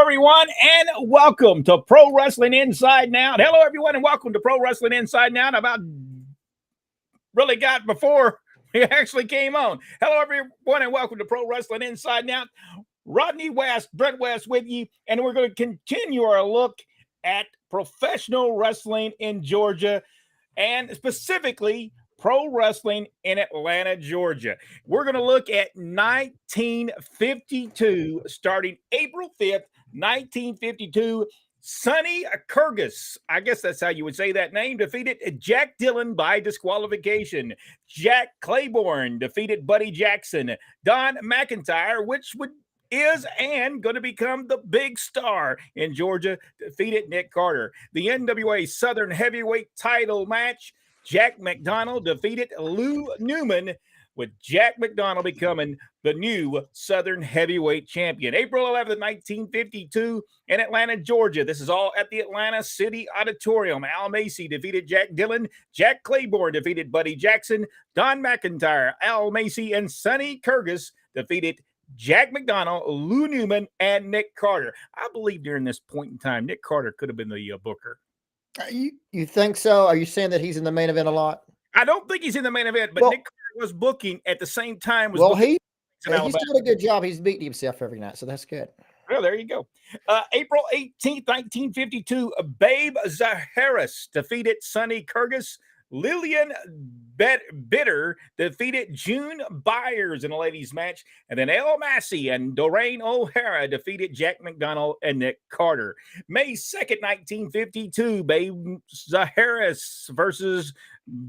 everyone, and welcome to Pro Wrestling Inside Now. Hello, everyone, and welcome to Pro Wrestling Inside Now. About really got before we actually came on. Hello, everyone, and welcome to Pro Wrestling Inside Now. Rodney West, Brent West with you, and we're going to continue our look at professional wrestling in Georgia, and specifically pro wrestling in Atlanta, Georgia. We're going to look at 1952, starting April 5th, 1952. Sonny Kurgas, I guess that's how you would say that name, defeated Jack Dillon by disqualification. Jack Claiborne defeated Buddy Jackson. Don McIntyre, which is and going to become the big star in Georgia, defeated Nick Carter. The NWA Southern Heavyweight title match, Jack McDonald defeated Lou Newman, with Jack McDonald becoming the new Southern Heavyweight Champion. April 11th, 1952 in Atlanta, Georgia. This is all at the Atlanta City Auditorium. Al Macy defeated Jack Dillon. Jack Claiborne defeated Buddy Jackson. Don McIntyre, Al Macy, and Sonny Kurgas defeated Jack McDonald, Lou Newman, and Nick Carter. I believe during this point in time, Nick Carter could have been the booker. You think so? Are you saying that he's in the main event a lot? I don't think he's in the main event, but Nick Carter was booking at the same time. He's doing a good job. He's beating himself every night, so that's good. Well, there you go. April 18th, 1952, Babe Zaharis defeated Sonny Kurgas. Lillian Bitter defeated June Byers in a ladies match. And then El Massey and Doreen O'Hara defeated Jack McDonald and Nick Carter. May 2nd, 1952, Babe Zaharis versus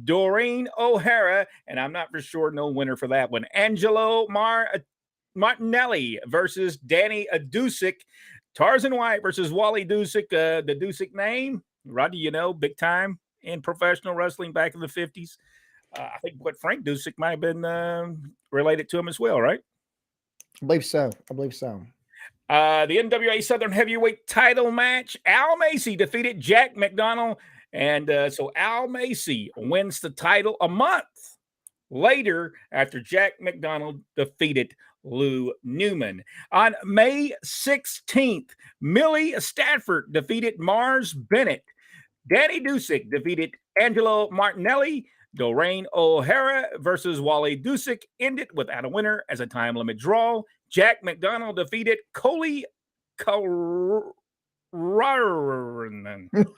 Doreen O'Hara. And I'm not for sure no winner for that one. Angelo Martinelli versus Danny Dusick. Tarzan White versus Wally Dusick. The Dusick name, Rodney, you know, big time in professional wrestling back in the 50s. I think Frank Dusick might have been related to him as well, right? I believe so. The NWA Southern Heavyweight title match, Al Macy defeated Jack McDonald. And so Al Macy wins the title a month later after Jack McDonald defeated Lou Newman. On May 16th, Millie Stafford defeated Mars Bennett. Danny Dusick defeated Angelo Martinelli. Doreen O'Hara versus Wally Dusick ended without a winner as a time limit draw. Jack McDonald defeated Coley Karanen. I'm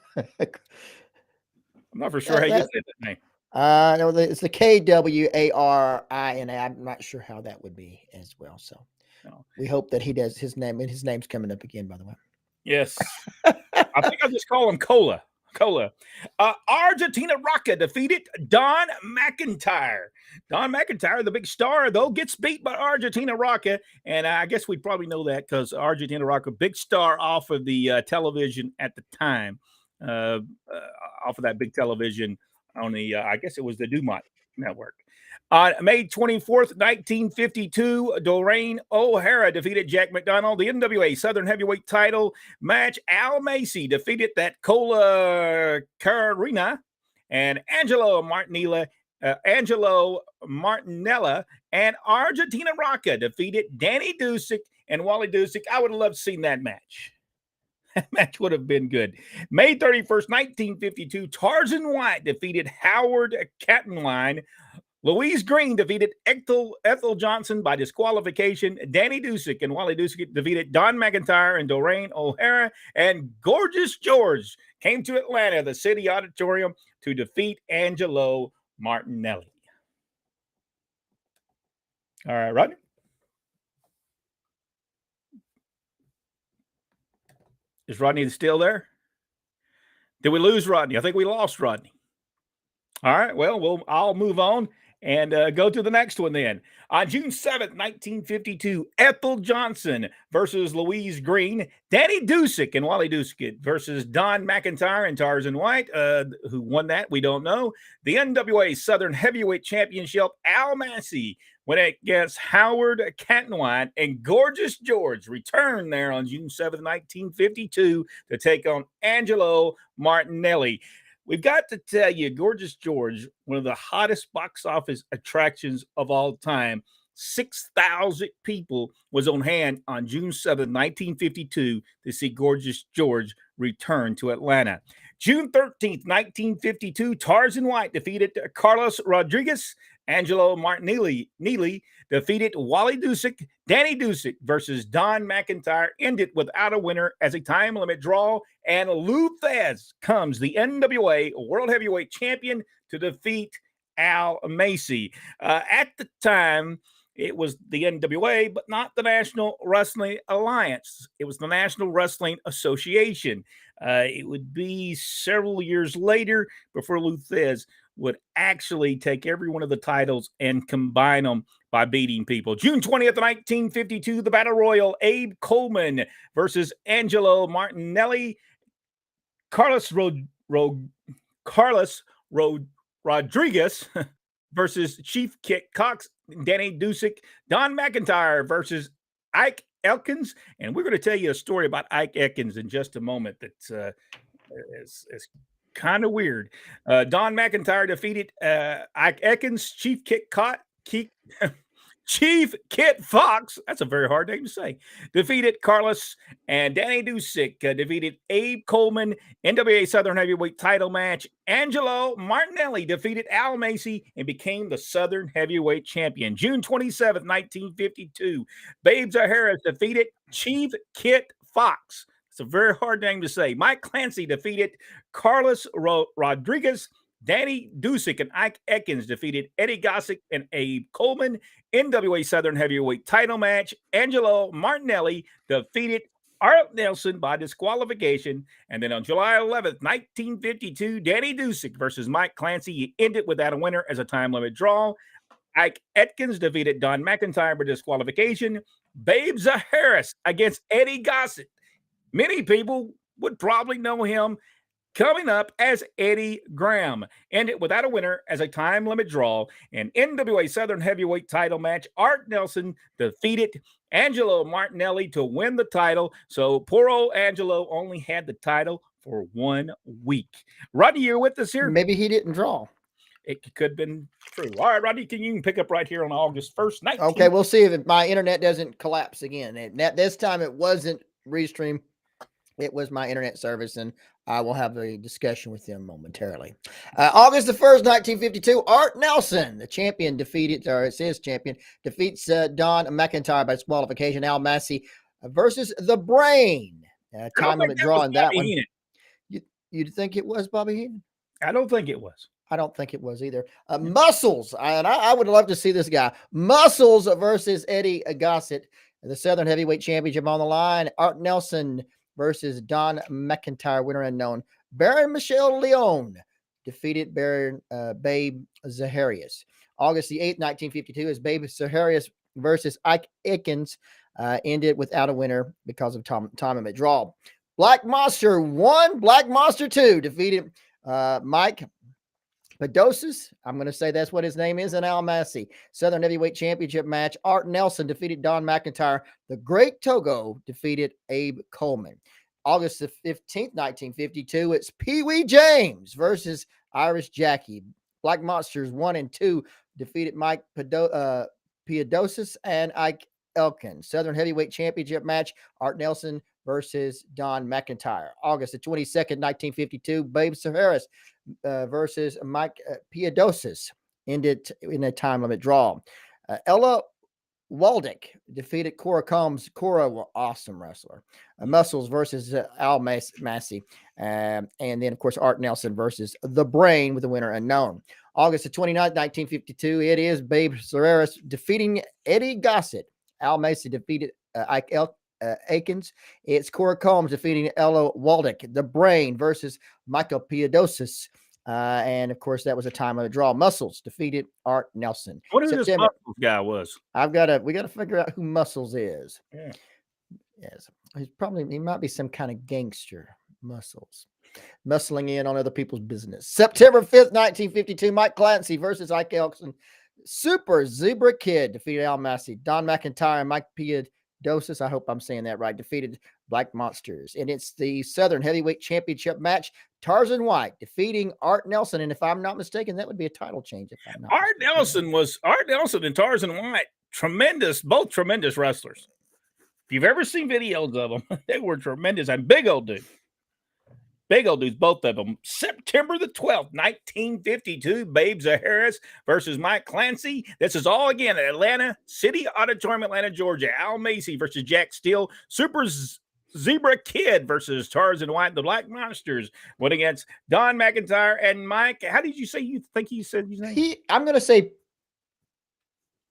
not for sure how you say that name. No, it's the Kwarin. I'm not sure how that would be as well. So we hope that he does his name, and his name's coming up again, by the way. Yes. I think I'll just call him Cola. Argentina Rocca defeated Don McIntyre. Don McIntyre, the big star, though, gets beat by Argentina Rocca. And I guess we probably know that because Argentina Rocca, big star off of the television at the time, off of that big television on the, I guess it was the Dumont network. On May 24th, 1952, Doreen O'Hara defeated Jack McDonald. The NWA Southern Heavyweight title match, Al Macy defeated that Cola Carina, and Angelo Martinella and Argentina Rocca defeated Danny Dusick and Wally Dusick. I would have loved to see that match. That match would have been good. May 31st, 1952, Tarzan White defeated Howard Cattenline. Louise Green defeated Ethel Johnson by disqualification. Danny Dusick and Wally Dusick defeated Don McIntyre and Doreen O'Hara. And Gorgeous George came to Atlanta, the City Auditorium, to defeat Angelo Martinelli. All right, Rodney. Is Rodney still there? Did we lose Rodney? I think we lost Rodney. All right, well, I'll move on and go to the next one then. On June 7th, 1952, Ethel Johnson versus Louise Green. Danny Dusick and Wally Dusick versus Don McIntyre and Tarzan White. Who won that? We don't know. The NWA Southern Heavyweight Championship, Al Massey went against Howard Cattenwine, and Gorgeous George returned there on June 7th, 1952 to take on Angelo Martinelli. We've got to tell you, Gorgeous George, one of the hottest box office attractions of all time. 6,000 people was on hand on June 7, 1952 to see Gorgeous George return to Atlanta. June 13th, 1952, Tarzan White defeated Carlos Rodriguez. Angelo Martinelli defeated Wally Dusek. Danny Dusek versus Don McIntyre ended without a winner as a time limit draw. And Lou Thesz comes the NWA World Heavyweight Champion to defeat Al Macy. At the time, it was the NWA, but not the National Wrestling Alliance. It was the National Wrestling Association. It would be several years later before Lou Thesz would actually take every one of the titles and combine them by beating people. June 20th, 1952, the Battle Royal, Abe Coleman versus Angelo Martinelli. Carlos Rodriguez versus Chief Kit Cox. Danny Dusek. Don McIntyre versus Ike Elkins. And we're going to tell you a story about Ike Elkins in just a moment that's is kind of weird. Don McIntyre defeated Ike Elkins. Chief Kit Fox, that's a very hard name to say, defeated Carlos, and Danny Dusek defeated Abe Coleman. NWA Southern Heavyweight title match. Angelo Martinelli defeated Al Macy and became the Southern Heavyweight Champion. June 27th, 1952, Babe Zaharis defeated Chief Kit Fox. It's a very hard name to say. Mike Clancy defeated Carlos Rodriguez. Danny Dusek and Ike Elkins defeated Eddie Gossick and Abe Coleman. NWA Southern Heavyweight title match. Angelo Martinelli defeated Art Nelson by disqualification. And then on July 11th, 1952, Danny Dusek versus Mike Clancy. He ended without a winner as a time limit draw. Ike Elkins defeated Don McIntyre by disqualification. Babe Zaharis against Eddie Gossick. Many people would probably know him coming up as Eddie Graham. Ended without a winner as a time limit draw. An NWA Southern Heavyweight title match. Art Nelson defeated Angelo Martinelli to win the title. So poor old Angelo only had the title for 1 week. Rodney, you're with us here? Maybe he didn't draw. It could have been true. All right, Rodney, you can pick up right here on August 1st. Okay, we'll see if my internet doesn't collapse again. This time it wasn't Restream. It was my internet service, and I will have a discussion with them momentarily. August the 1st, 1952, Art Nelson, the champion, defeats Don McIntyre by disqualification. Al Macy versus The Brain. Time limit draw in that one. You think it was Bobby Heenan? I don't think it was. I don't think it was either. Muscles, and I would love to see this guy. Muscles versus Eddie Gossett. The Southern Heavyweight Championship on the line. Art Nelson versus Don McIntyre, winner unknown. Baron Michel Leon defeated Babe Zaharis. August the 8th, 1952, is Babe Zaharis versus Ike Elkins. Ended without a winner because of time limit draw. Black Monster 1, Black Monster 2 defeated Mike Pedosis, I'm going to say that's what his name is, and Al Macy. Southern Heavyweight Championship match. Art Nelson defeated Don McIntyre. The Great Togo defeated Abe Coleman. August the 15th, 1952, it's Pee Wee James versus Irish Jackie. Black Monsters 1 and 2 defeated Mike Pedosis and Ike Elkins. Southern Heavyweight Championship match. Art Nelson versus Don McIntyre. August the 22nd, 1952, Babe Zaharis versus Mike Pedosis ended in a time limit draw. Ella Waldick defeated Cora Combs. Cora, awesome wrestler. Muscles versus Al Massey. And then, of course, Art Nelson versus The Brain with the winner unknown. August the 29th, 1952, it is Babe Zaharis defeating Eddie Gossett. Al Macy defeated Ike Elkins. It's Cora Combs defeating Ella Waldick. The Brain versus Michael Pedosis. And of course, that was a time of the draw. Muscles defeated Art Nelson. What is this Muscles guy was? We got to figure out who Muscles is. Yeah. Yes. He might be some kind of gangster. Muscles. Muscling in on other people's business. September 5th, 1952, Mike Clancy versus Ike Elkins. Super Zebra Kid defeated Al Massey. Don McIntyre and Mike Pedosis, I hope I'm saying that right, defeated Black Monsters. And it's the Southern Heavyweight Championship match. Tarzan White defeating Art Nelson. And if I'm not mistaken, that would be a title change. Art Nelson and Tarzan White both tremendous wrestlers. If you've ever seen videos of them, they were tremendous. And big old dudes, both of them. September the 12th, 1952, Babe Zaharis versus Mike Clancy. This is all again at Atlanta City Auditorium, Atlanta, Georgia. Al Macy versus Jack Steele. Super Zebra Kid versus Tarzan White. The Black Monsters went against Don McIntyre and Mike. How did you say you think he said his name? I'm going to say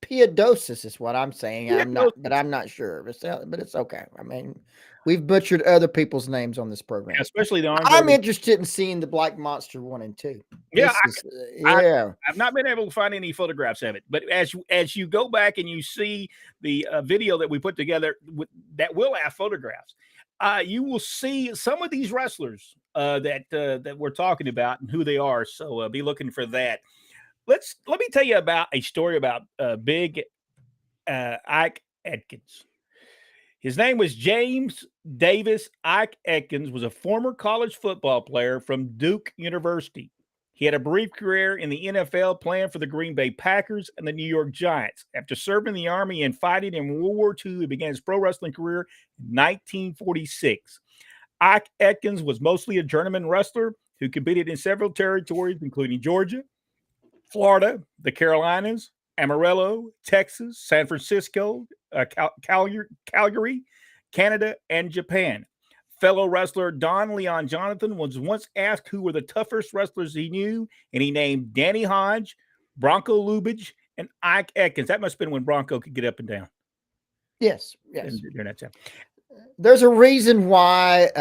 Piodosis is what I'm saying. Piodosis. I'm not sure. But it's okay. I mean, we've butchered other people's names on this program, especially the I'm interested in seeing the Black Monster 1 and 2. Yeah, yeah. I've not been able to find any photographs of it, but as you go back and you see the video that we put together that will have photographs, you will see some of these wrestlers that we're talking about and who they are. So be looking for that. Let me tell you about a story about Big Ike Atkins. His name was James Davis. Ike Atkins was a former college football player from Duke University. He had a brief career in the NFL playing for the Green Bay Packers and the New York Giants. After serving in the Army and fighting in World War II, he began his pro wrestling career in 1946. Ike Atkins was mostly a journeyman wrestler who competed in several territories, including Georgia, Florida, the Carolinas, Amarillo, Texas, San Francisco, Calgary, Canada, and Japan. Fellow wrestler Don Leon Jonathan was once asked who were the toughest wrestlers he knew, and he named Danny Hodge, Bronco Lubitsch, and Ike Atkins. That must have been when Bronco could get up and down. Yes. During that time. There's a reason why.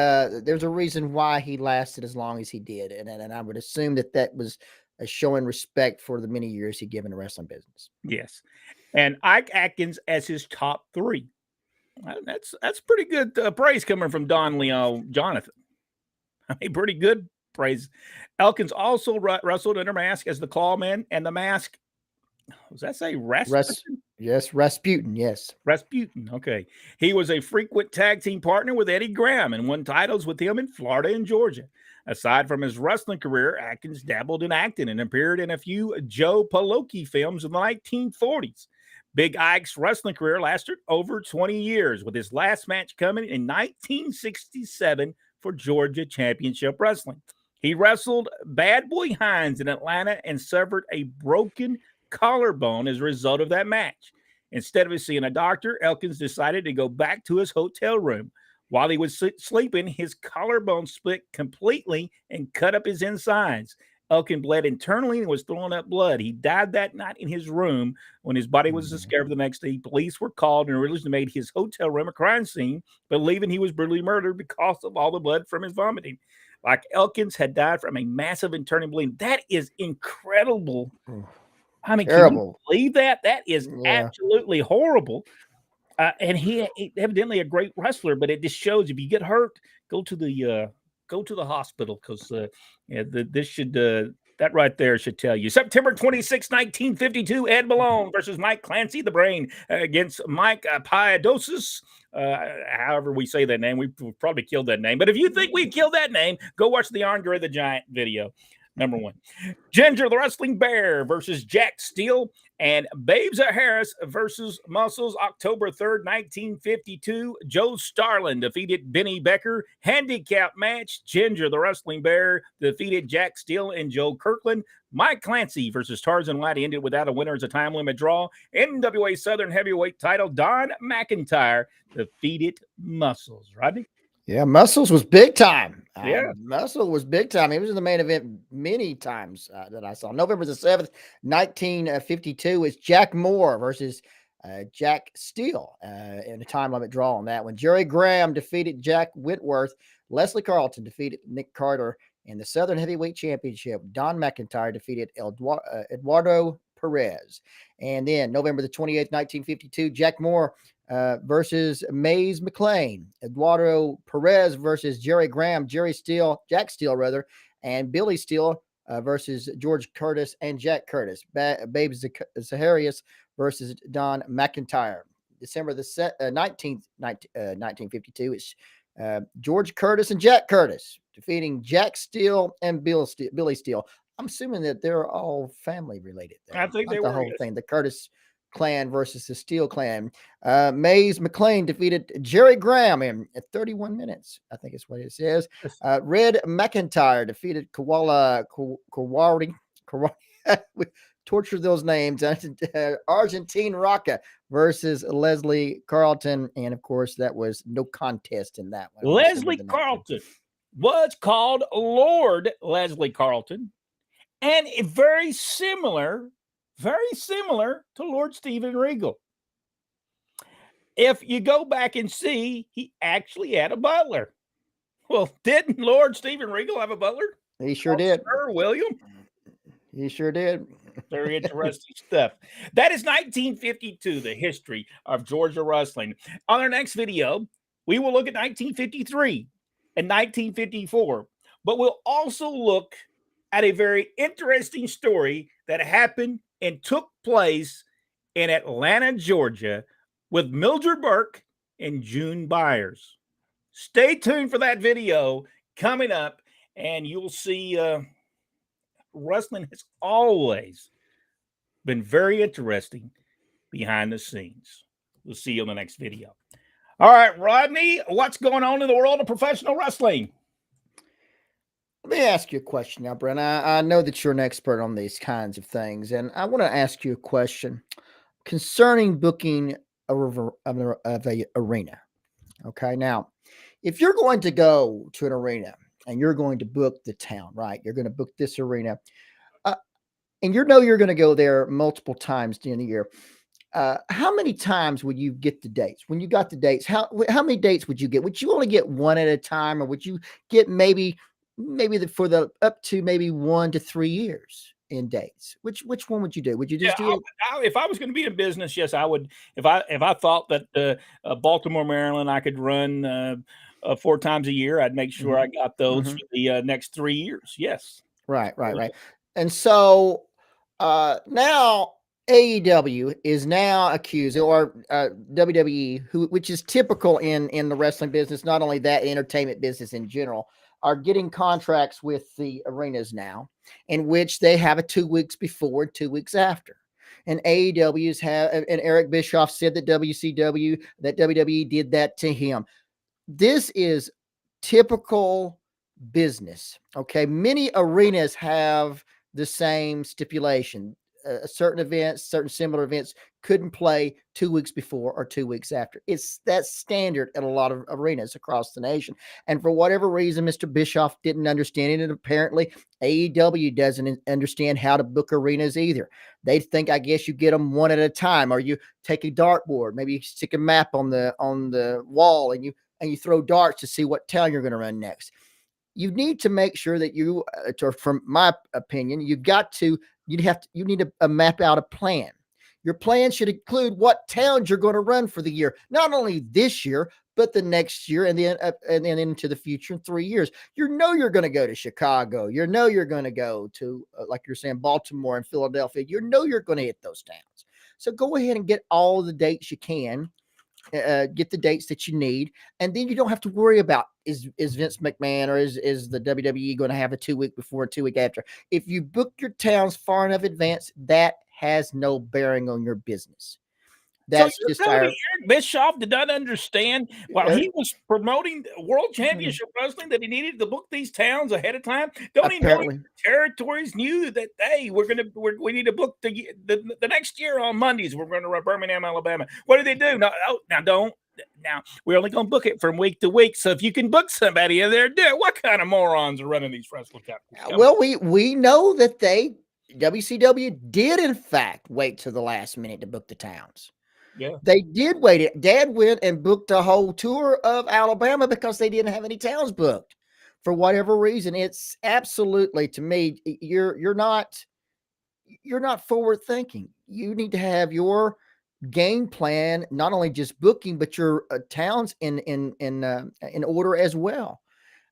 He lasted as long as he did, and I would assume that was showing respect for the many years he given the wrestling business. Yes. And Ike Atkins as his top 3. That's pretty good praise coming from Don Leon Jonathan. I mean, pretty good praise. Elkins also wrestled under mask as the Clawman and the Mask. Was that say Rasputin? Yes, Rasputin. Yes, Rasputin. Okay. He was a frequent tag team partner with Eddie Graham and won titles with him in Florida and Georgia. Aside from his wrestling career, Atkins dabbled in acting and appeared in a few Joe Paloki films in the 1940s. Big Ike's wrestling career lasted over 20 years, with his last match coming in 1967 for Georgia Championship Wrestling. He wrestled Bad Boy Hines in Atlanta and suffered a broken collarbone as a result of that match. Instead of seeing a doctor, Elkins decided to go back to his hotel room. While he was sleeping, his collarbone split completely and cut up his insides. Elkins bled internally and was throwing up blood. He died that night in his room. When his body was discovered the next day, police were called and originally made his hotel room a crime scene, believing he was brutally murdered because of all the blood from his vomiting. Like Elkins had died from a massive internal bleeding. That is incredible. I mean, terrible. Can you believe that? That is absolutely horrible. And he evidently a great wrestler, but it just shows if you get hurt, go to the hospital because that right there should tell you. September 26, 1952, Ed Malone versus Mike Clancy, the Brain, against Mike Piodosis. However we say that name, we probably killed that name. But if you think we killed that name, go watch the Andre the Giant video. Number 1. Ginger the Wrestling Bear versus Jack Steele, and Babe Zaharis versus Muscles, October 3rd, 1952. Joe Starlin defeated Benny Becker. Handicap match, Ginger the Wrestling Bear defeated Jack Steele and Joe Kirkland. Mike Clancy versus Tarzan White ended without a winner as a time limit draw. NWA Southern Heavyweight title, Don McIntyre defeated Muscles. Rodney? Yeah, Muscles was big time. Yeah. Muscle was big time. He was in the main event many times that I saw. November the 7th, 1952 is Jack Moore versus Jack Steele in a time limit draw on that one. Jerry Graham defeated Jack Whitworth. Leslie Carlton defeated Nick Carter in the Southern Heavyweight Championship. Don McIntyre defeated Eduardo Perez. And then November the 28th, 1952, Jack Moore versus Maze McLean. Eduardo Perez versus Jerry Graham, Jack Steele, and Billy Steele versus George Curtis and Jack Curtis. Babe Zaharis versus Don McIntyre. December the 19th, 1952, it's George Curtis and Jack Curtis defeating Jack Steele and Billy Steele. I'm assuming that they're all family related. I think they were. The whole thing. The Curtis Clan versus the Steel Clan. Maze McLean defeated Jerry Graham in 31 minutes. I think is what it says. Red McIntyre defeated Kawari. We tortured those names. Argentine Rocca versus Leslie Carlton. And of course, that was no contest in that one. Leslie Carlton was called Lord Leslie Carlton, and very similar to Lord Steven Regal. If you go back and see, he actually had a butler. Well, didn't Lord Steven Regal have a butler? He sure did. Sir William. He sure did. Very interesting stuff. That is 1952, the history of Georgia wrestling. On our next video, we will look at 1953 and 1954, but we'll also look at a very interesting story that happened and took place in Atlanta, Georgia, with Mildred Burke and June Byers. Stay tuned for that video coming up, and you'll see wrestling has always been very interesting behind the scenes. We'll see you on the next video. All right, Rodney, what's going on in the world of professional wrestling? Let me ask you a question now, Brent. I know that you're an expert on these kinds of things, and I want to ask you a question concerning booking of a arena. Okay, now, if you're going to go to an arena and you're going to book the town, right? You're going to book this arena, and you're going to go there multiple times during the year. How many times would you get the dates? When you got the dates, how many dates would you get? Would you only get one at a time, or would you get maybe for the up to maybe 1 to 3 years in dates? Which one would you do? Would you just do it? If I was going to be in business, yes, I would. If I thought that Baltimore, Maryland, I could run 4 times a year, I'd make sure I got those for the next 3 years. Yes. Right. And so now AEW is now accused, or WWE, which is typical in the wrestling business, not only that, entertainment business in general, are getting contracts with the arenas now, in which they have a 2 weeks before, 2 weeks after. And AEW's have, and Eric Bischoff said that WWE did that to him. This is typical business. Okay. Many arenas have the same stipulation. Certain similar events couldn't play 2 weeks before or 2 weeks after. That's standard at a lot of arenas across the nation. And for whatever reason, Mr. Bischoff didn't understand it. And apparently AEW doesn't understand how to book arenas either. They think, I guess, you get them one at a time, or you take a dartboard, maybe you stick a map on the wall, and you throw darts to see what town you're going to run next. You need to make sure that you, from my opinion, you need to map out a plan. Your plan should include what towns you're going to run for the year, not only this year, but the next year, and then into the future in 3 years. You're going to go to Chicago. You're going to go to, like you're saying, Baltimore and Philadelphia. You're going to hit those towns. So go ahead and get all the dates you can. Get the dates that you need, and then you don't have to worry about is Vince McMahon or is the WWE going to have a 2 week before, 2 week after. If you book your towns far enough advance, that has no bearing on your business. That's so just Eric Bischoff did not understand while he was promoting World Championship Wrestling that he needed to book these towns ahead of time. Don't he know territories knew that we need to book the next year on Mondays? We're going to run Birmingham, Alabama. What do they do? Now we're only going to book it from week to week. So if you can book somebody in there, do it. What kind of morons are running these wrestling companies? Well, we know that WCW did in fact wait to the last minute to book the towns. Yeah, they did wait it. Dad went and booked a whole tour of Alabama because they didn't have any towns booked for whatever reason. It's absolutely, to me, you're not forward thinking. You need to have your game plan, not only just booking, but your towns in order as well.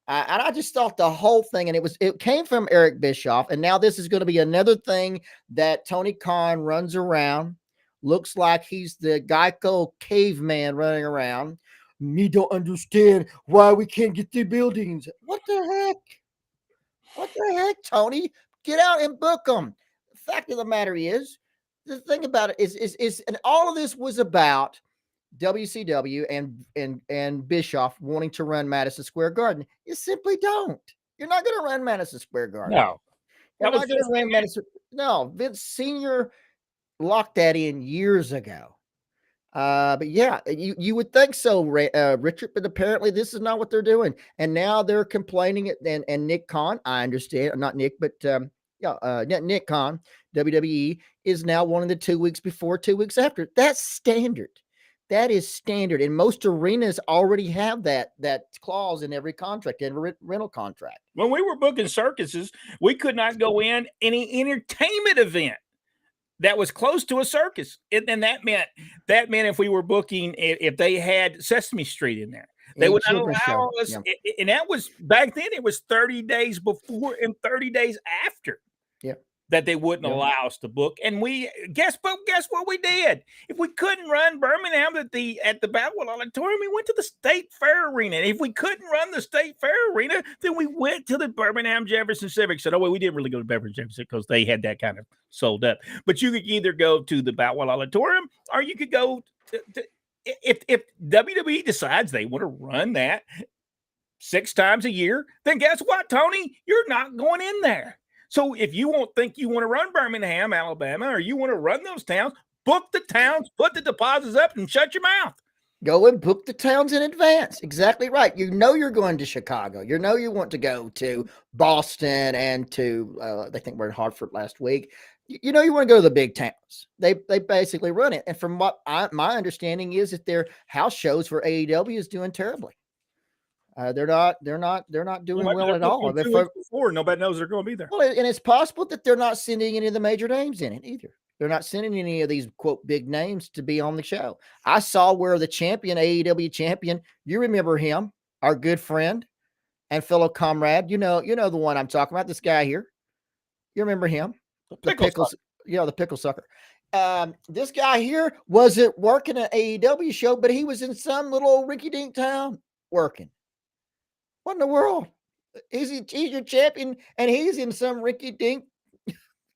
And I just thought the whole thing, and it came from Eric Bischoff, and now this is going to be another thing that Tony Khan runs around. Looks like he's the Geico caveman running around. Me don't understand why we can't get the buildings. What the heck? What the heck, Tony? Get out and book them. The fact of the matter is, the thing about it is, and all of this was about WCW and Bischoff wanting to run Madison Square Garden. You simply don't. You're not going to run Madison Square Garden. No, You're that was not going to run Madison. No, Vince Senior locked that in years ago. But yeah, you would think so, Richard, but apparently this is not what they're doing. And now they're complaining and Nick Khan, I understand, not Nick, but Nick Khan, WWE is now wanting the 2 weeks before, 2 weeks after. That's standard. That is standard. And most arenas already have that clause in every contract, every rental contract. When we were booking circuses, we could not go in any entertainment event that was close to a circus. And that meant if we were booking, if they had Sesame Street in there, they would not allow us. Yeah. And that was back then, it was 30 days before and 30 days after. Yeah. That they wouldn't allow us to book. And we guess what we did? If we couldn't run Birmingham at the Boutwell Auditorium, we went to the State Fair Arena. And if we couldn't run the State Fair Arena, then we went to the Birmingham Jefferson Civic Center. We didn't really go to Birmingham Jefferson because they had that kind of sold up. But you could either go to the Boutwell Auditorium or you could go to if WWE decides they want to run that 6 times a year, then guess what, Tony? You're not going in there. So if you think you want to run Birmingham, Alabama, or you want to run those towns, book the towns, put the deposits up, and shut your mouth. Go and book the towns in advance. Exactly right. You know you're going to Chicago. You know you want to go to Boston and to, I think we're in Hartford last week. You know you want to go to the big towns. They basically run it. And from what my understanding is that their house shows for AEW is doing terribly. They're not doing well at all. Before, nobody knows they're going to be there. Well, and it's possible that they're not sending any of the major names in it either. They're not sending any of these quote big names to be on the show. I saw where the champion, AEW champion, you remember him, our good friend and fellow comrade. You know the one I'm talking about. This guy here. You remember him? The pickles. The pickle sucker. This guy here wasn't working an AEW show, but he was in some little rinky-dink town working. What in the world? He's your champion, and he's in some rinky-dink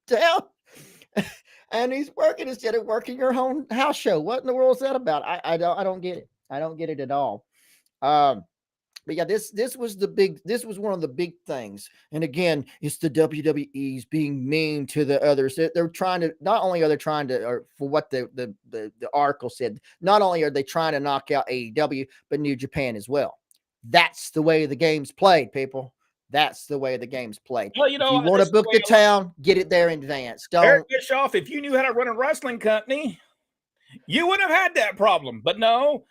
town, and he's working instead of working your own house show. What in the world is that about? I don't get it. I don't get it at all. But yeah, this was one of the big things. And again, it's the WWE's being mean to the others. They're trying to, not only are they trying to, or for what the article said, not only are they trying to knock out AEW, but New Japan as well. That's the way the game's played, people. That's the way the game's played. Well, if you want to book the town, get it there in advance. Don't. Eric Bischoff, if you knew how to run a wrestling company, you wouldn't have had that problem. But no,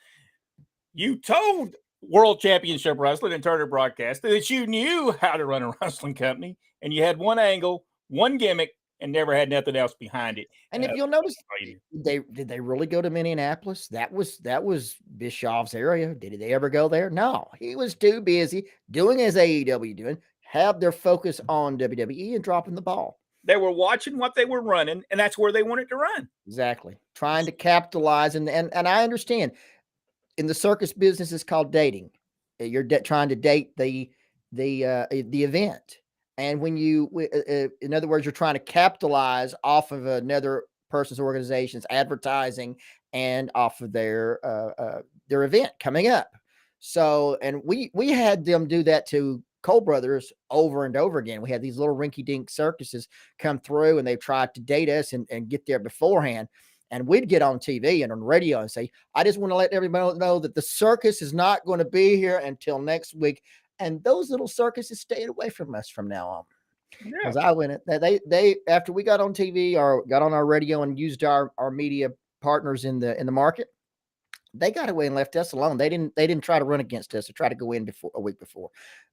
you told World Championship Wrestling and Turner Broadcast that you knew how to run a wrestling company, and you had one angle, one gimmick, and never had nothing else behind it. And if you'll notice, did they really go to Minneapolis? That was Bischoff's area. Did they ever go there? No, he was too busy doing as AEW doing, have their focus on WWE and dropping the ball. They were watching what they were running, and that's where they wanted to run. Exactly. Trying to capitalize. And I understand in the circus business, it's called dating. You're trying to date the event. And when in other words, you're trying to capitalize off of another person's organization's advertising and off of their event coming up. So, and we had them do that to Cole Brothers over and over again. We had these little rinky-dink circuses come through, and they tried to date us and get there beforehand. And we'd get on TV and on radio and say, I just want to let everybody know that the circus is not going to be here until next week. And those little circuses stayed away from us from now on. Because I went, they after we got on TV or got on our radio and used our media partners in the market, they got away and left us alone. They didn't try to run against us or try to go in a week before.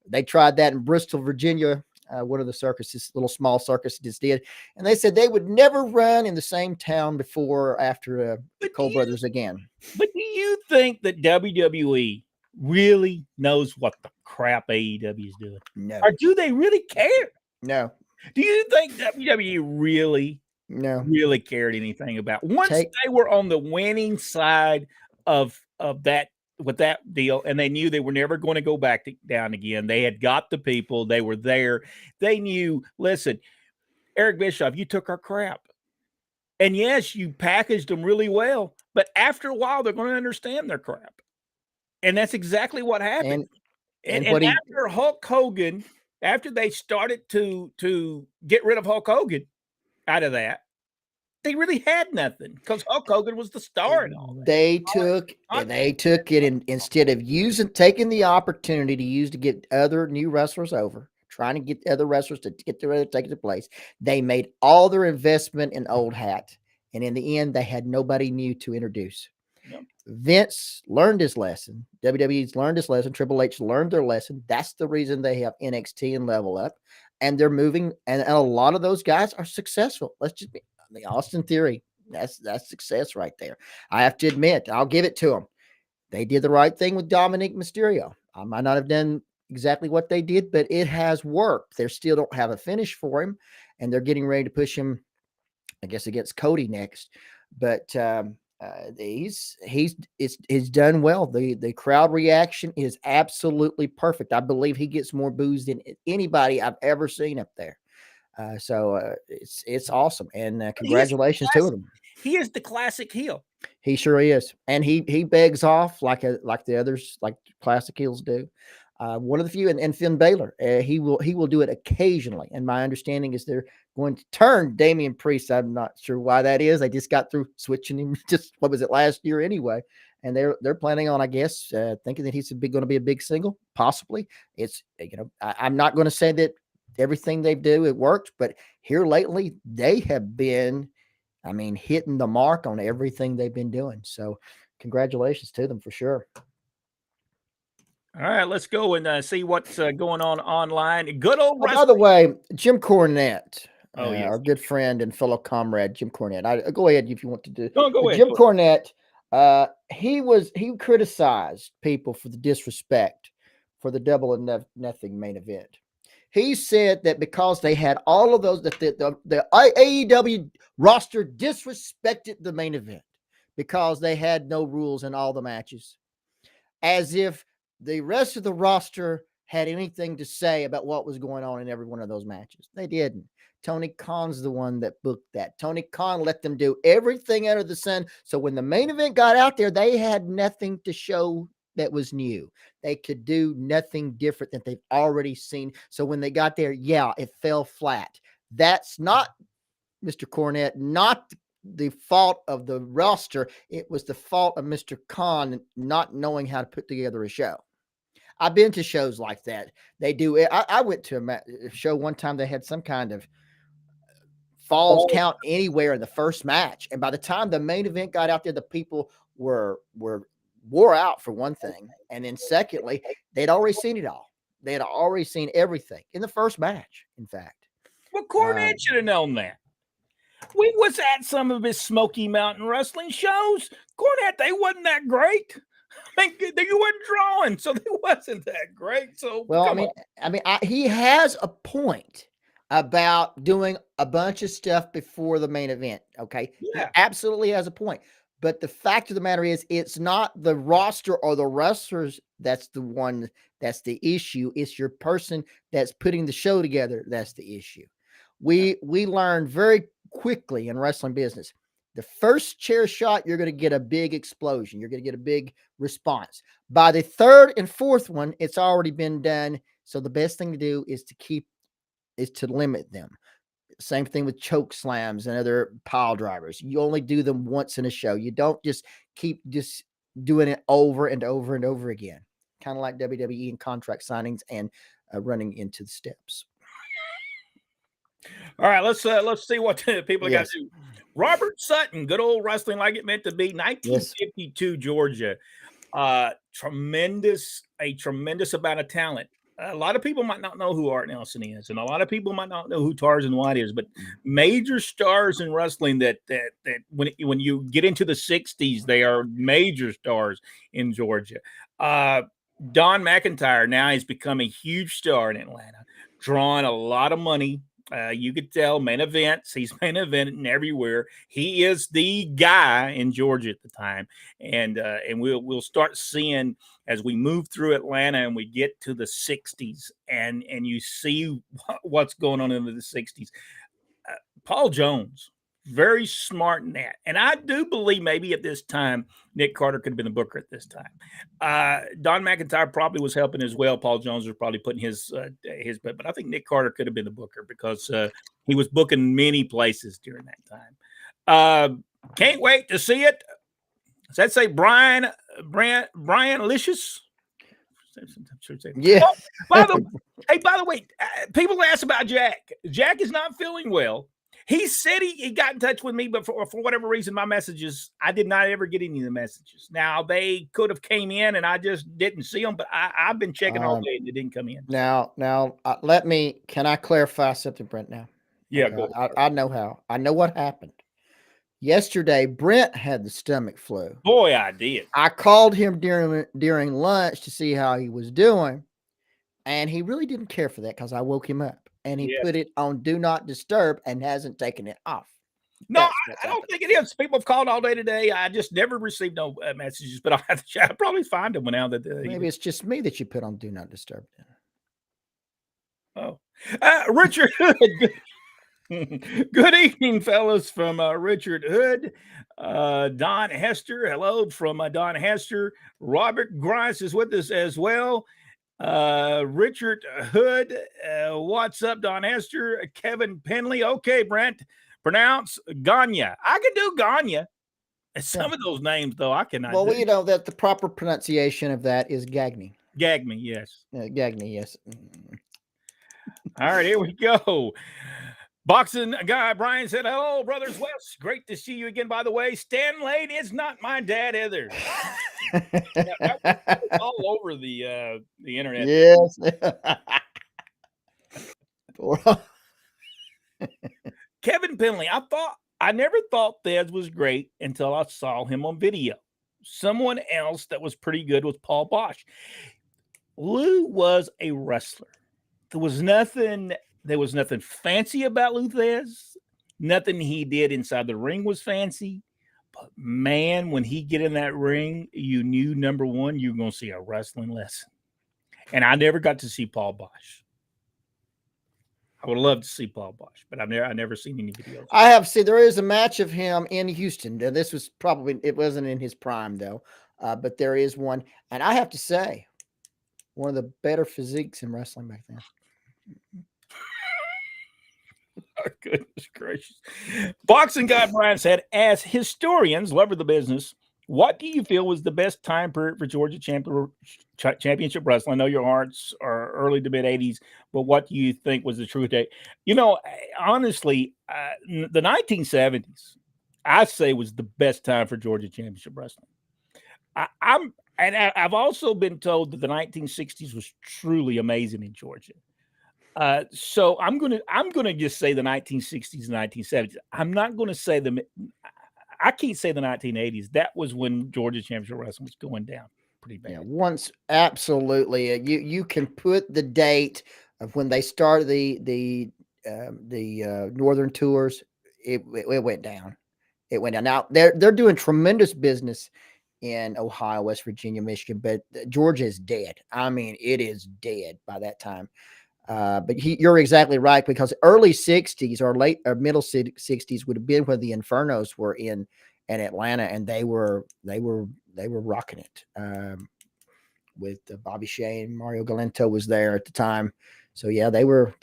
They tried that in Bristol, Virginia. One of the circuses, little small circuses did. And they said they would never run in the same town before or after Cole Brothers again. But do you think that WWE really knows what the crap AEW is doing? No. Or do they really care? No. Do you think WWE really cared anything about once they were on the winning side of that with that deal, and they knew they were never going to go back down again? They had got the people, they were there. They knew, listen, Eric Bischoff, you took our crap. And yes, you packaged them really well, but after a while, they're going to understand their crap. And that's exactly what happened. And what he after Hulk Hogan, after they started to get rid of Hulk Hogan out of that, they really had nothing because Hulk Hogan was the star and all that. They took it and instead of taking the opportunity to get other new wrestlers over, trying to get other wrestlers to take their place, they made all their investment in old hat. And in the end, they had nobody new to introduce. Yep. Vince learned his lesson. WWE's learned his lesson. Triple H learned their lesson. That's the reason they have NXT and Level Up. And they're moving. And a lot of those guys are successful. Let's just be the Austin Theory. That's success right there. I have to admit, I'll give it to them. They did the right thing with Dominic Mysterio. I might not have done exactly what they did, but it has worked. They still don't have a finish for him, and they're getting ready to push him, I guess, against Cody next. But he's done well. The crowd reaction is absolutely perfect. I believe he gets more boos than anybody I've ever seen up there. So it's awesome, and congratulations to him. He is the classic heel. He sure is, and he begs off like the others, like classic heels do. One of the few, and Finn Balor, he will do it occasionally. And my understanding is they're going to turn Damian Priest. I'm not sure why that is. They just got through switching him. Just what was it last year anyway? And they're planning on, I guess, thinking that he's going to be a big single. Possibly, it's I'm not going to say that everything they do it worked, but here lately they have been, hitting the mark on everything they've been doing. So congratulations to them for sure. All right, let's go and see what's going on online. Good old By the way, Jim Cornette, our good friend and fellow comrade, Jim Cornette. Go ahead if you want to do. No, go ahead. Jim Cornette, he criticized people for the disrespect for the Double or Nothing main event. He said that because they had all of those, that the AEW roster disrespected the main event because they had no rules in all the matches, as if the rest of the roster had anything to say about what was going on in every one of those matches. They didn't. Tony Khan's the one that booked that. Tony Khan let them do everything under the sun. So when the main event got out there, they had nothing to show that was new. They could do nothing different than they've already seen. So when they got there, it fell flat. That's not, Mr. Cornette, not the fault of the roster. It was the fault of Mr. Khan not knowing how to put together a show. I've been to shows like that. They do it. I went to a show one time. They had some kind of falls count anywhere in the first match. And by the time the main event got out there, the people were wore out for one thing. And then secondly, they'd already seen it all. They had already seen everything in the first match, in fact. Well, Cornette should have known that. We was at some of his Smoky Mountain Wrestling shows. Cornette, they wasn't that great. You weren't drawing, so they wasn't that great. So well, he has a point about doing a bunch of stuff before the main event. Okay, yeah. He absolutely has a point. But the fact of the matter is, it's not the roster or the wrestlers that's the issue. It's your person that's putting the show together that's the issue. We learned very quickly in wrestling business. The first chair shot, you're going to get a big explosion. You're going to get a big response. By the third and fourth one, it's already been done. So the best thing to do is to limit them. Same thing with choke slams and other pile drivers. You only do them once in a show. You don't just keep just doing it over and over and over again. Kind of like WWE and contract signings and running into the steps. All right, let's see what people got to do. Robert Sutton, good old wrestling like it meant to be. 1952 Georgia. Tremendous amount of talent. A lot of people might not know who Art Nelson is, and a lot of people might not know who Tarzan White is, but major stars in wrestling that when you get into the 60s, they are major stars in Georgia. Don McIntyre now has become a huge star in Atlanta, drawing a lot of money. You could tell main events. He's main eventing everywhere. He is the guy in Georgia at the time, and we'll start seeing as we move through Atlanta and we get to the 60s, and you see what's going on in the 60s. Paul Jones, very smart in that. And I do believe maybe at this time, Nick Carter could have been the booker at this time. Don McIntyre probably was helping as well. Paul Jones was probably putting his, but I think Nick Carter could have been the booker because he was booking many places during that time. Can't wait to see it. Does that say Brian Licious? Yeah. Oh, by the way, people ask about Jack. Jack is not feeling well. He said he got in touch with me, but for whatever reason, my messages, I did not ever get any of the messages. Now, they could have came in and I just didn't see them, but I've been checking all day and they didn't come in. Now, can I clarify something, Brent, now? Yeah, go. I know how. I know what happened. Yesterday, Brent had the stomach flu. Boy, I did. I called him during lunch to see how he was doing, and he really didn't care for that because I woke him up, and he put it on Do Not Disturb and hasn't taken it off. No, I don't think it is. People have called all day today. I just never received no messages, but I'll probably find them now that maybe it's just me that you put on Do Not Disturb. Oh, Richard Hood. Good evening, fellas, from Richard Hood. Don Hester, hello from Don Hester. Robert Grice is with us as well. Richard Hood, what's up, Don Hester? Kevin Penley, okay, Brent, pronounce Ganya. I can do Ganya. Some of those names, though, I cannot. Well, you know that the proper pronunciation of that is Gagny. Gagny, yes. Gagny, yes. All right, here we go. Boxing guy Brian said, hello, Brothers West. Great to see you again, by the way. Stan Lane is not my dad either. That was all over the internet. Yes. Kevin Penley, I never thought Thesz was great until I saw him on video. Someone else that was pretty good was Paul Bosch. Lou was a wrestler. There was nothing fancy about Lou Thesz. Nothing he did inside the ring was fancy. But man, when he get in that ring, you knew, number one, you were going to see a wrestling lesson. And I never got to see Paul Bosch. I would love to see Paul Bosch, but I've never seen any videos. I have seen, there is a match of him in Houston. This was it wasn't in his prime though, but there is one. And I have to say, one of the better physiques in wrestling back then. Oh, goodness gracious. Boxing guy Brian said, as historians, love of the business, what do you feel was the best time period for Georgia Championship Wrestling? I know your hearts are early to mid 80s, but what do you think was the true date? You know, honestly, the 1970s, I say, was the best time for Georgia Championship Wrestling. I've also been told that the 1960s was truly amazing in Georgia. So I'm gonna just say the 1960s and 1970s. I'm not going to say I can't say the 1980s. That was when Georgia Championship Wrestling was going down pretty bad. Yeah, absolutely. You can put the date of when they started the Northern tours. It went down. It went down. Now they're doing tremendous business in Ohio, West Virginia, Michigan, but Georgia is dead. I mean, it is dead by that time. But you're exactly right, because early 60s or late or middle 60s would have been when the Infernos were in Atlanta, and they were rocking it. With Bobby Shea and Mario Galento was there at the time. So yeah, they were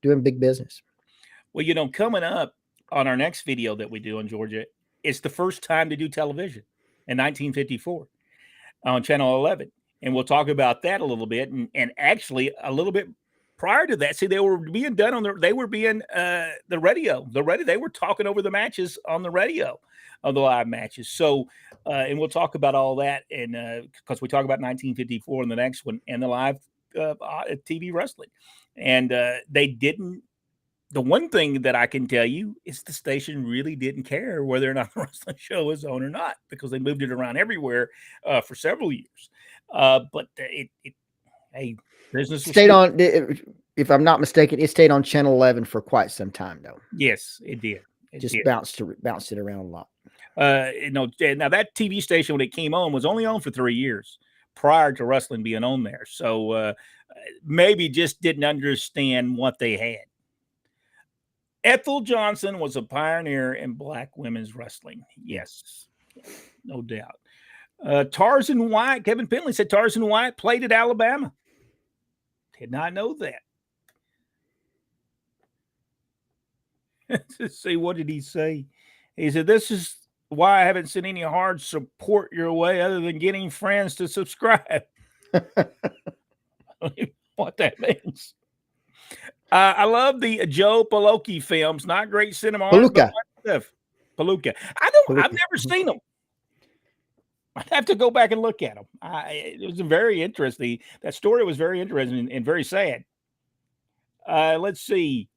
doing big business. Well, you know, coming up on our next video that we do on Georgia, it's the first time to do television in 1954 on Channel 11. And we'll talk about that a little bit, and actually a little bit prior to that. See, they were being done on the radio. They were talking over the matches on the radio, of the live matches. So, and we'll talk about all that, and because we talk about 1954 in the next one, and the live TV wrestling. And they didn't. The one thing that I can tell you is the station really didn't care whether or not the wrestling show was on or not, because they moved it around everywhere for several years. But hey, business stayed on. If I'm not mistaken, it stayed on Channel 11 for quite some time, though. Yes, it did. Bounced it around a lot. Now that TV station, when it came on, was only on for 3 years prior to wrestling being on there. So maybe just didn't understand what they had. Ethel Johnson was a pioneer in black women's wrestling. Yes, no doubt. Tarzan White, Kevin Penley said Tarzan White played at Alabama. Did not know that. Let's see, what did he say? He said, this is why I haven't sent any hard support your way other than getting friends to subscribe. What that means. I love the Joe Palooka films. Not great cinema. Palooka. Palooka. I've never seen them. I'd have to go back and look at them. It was very interesting. That story was very interesting and very sad. Let's see.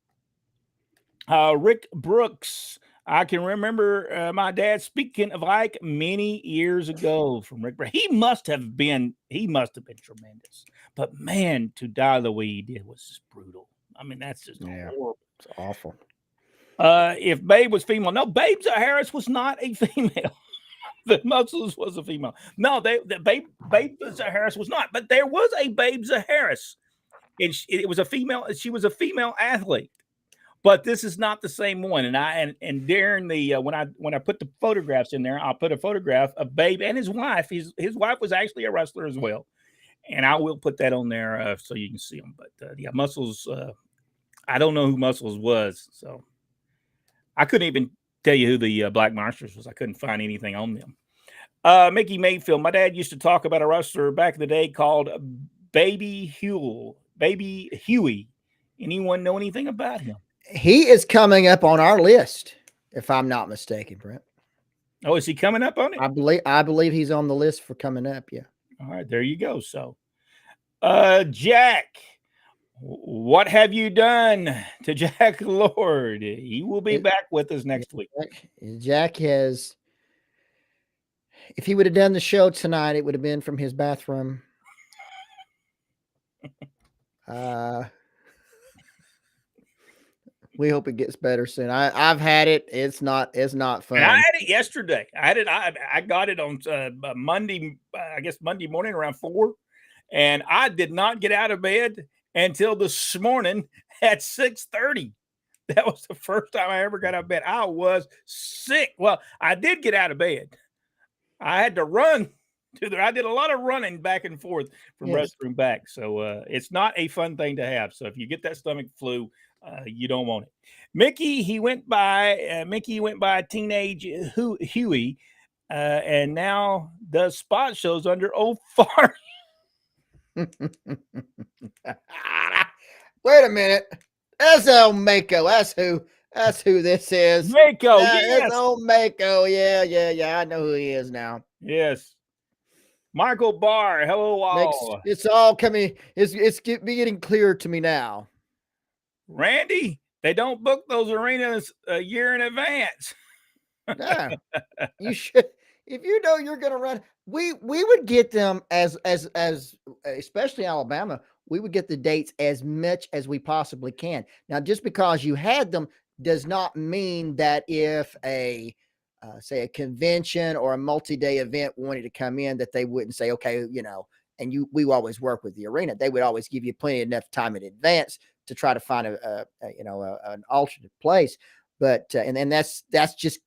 Rick Brooks. I can remember my dad speaking of Ike many years ago from Rick Brooks. He must have been tremendous. But man, to die the way he did was just brutal. I mean, that's just horrible. It's awful. If Babe was female, no, Babe Harris was not a female. The Muscles was a female. No, Babe Harris was not. But there was a Babe Harris, and it was a female. She was a female athlete. But this is not the same one. And during the when I put the photographs in there, I'll put a photograph of Babe and his wife. His wife was actually a wrestler as well, and I will put that on there so you can see them. But yeah, Muscles. I don't know who Muscles was, so I couldn't even tell you who the Black Monsters was. I couldn't find anything on them. Mickey Mayfield. My dad used to talk about a wrestler back in the day called Baby Huey. Anyone know anything about him? He is coming up on our list, if I'm not mistaken, Brent. Oh, is he coming up on it? I believe he's on the list for coming up. Yeah. All right, there you go. So, Jack, what have you done to Jack Lord? He will be back with us next week. Jack has, if he would have done the show tonight, it would have been from his bathroom. We hope it gets better soon. I've had it. It's not fun. And I had it yesterday. I got it on Monday, I guess Monday morning around 4. And I did not get out of bed until this morning at 6:30. That was the first time I ever got out of bed. I was sick. Well, I did get out of bed. I had to run to there. I did a lot of running back and forth from restroom back. So it's not a fun thing to have. So if you get that stomach flu, you don't want it. Mickey went by Teenage Huey, and now does spot shows under Old Fart. Wait a minute. That's old Mako. That's who this is. Mako, yes. It's old Mako. Yeah. I know who he is now. Yes. Michael Barr. Hello, all. It's all coming. It's getting clearer to me now. Randy, they don't book those arenas a year in advance. Yeah, you should. If you know you're going to run, we would get them as especially Alabama. We would get the dates as much as we possibly can. Now, just because you had them does not mean that if a say a convention or a multi-day event wanted to come in, that they wouldn't say, okay, and we always work with the arena. They would always give you plenty enough time in advance to try to find an alternate place. But and that's just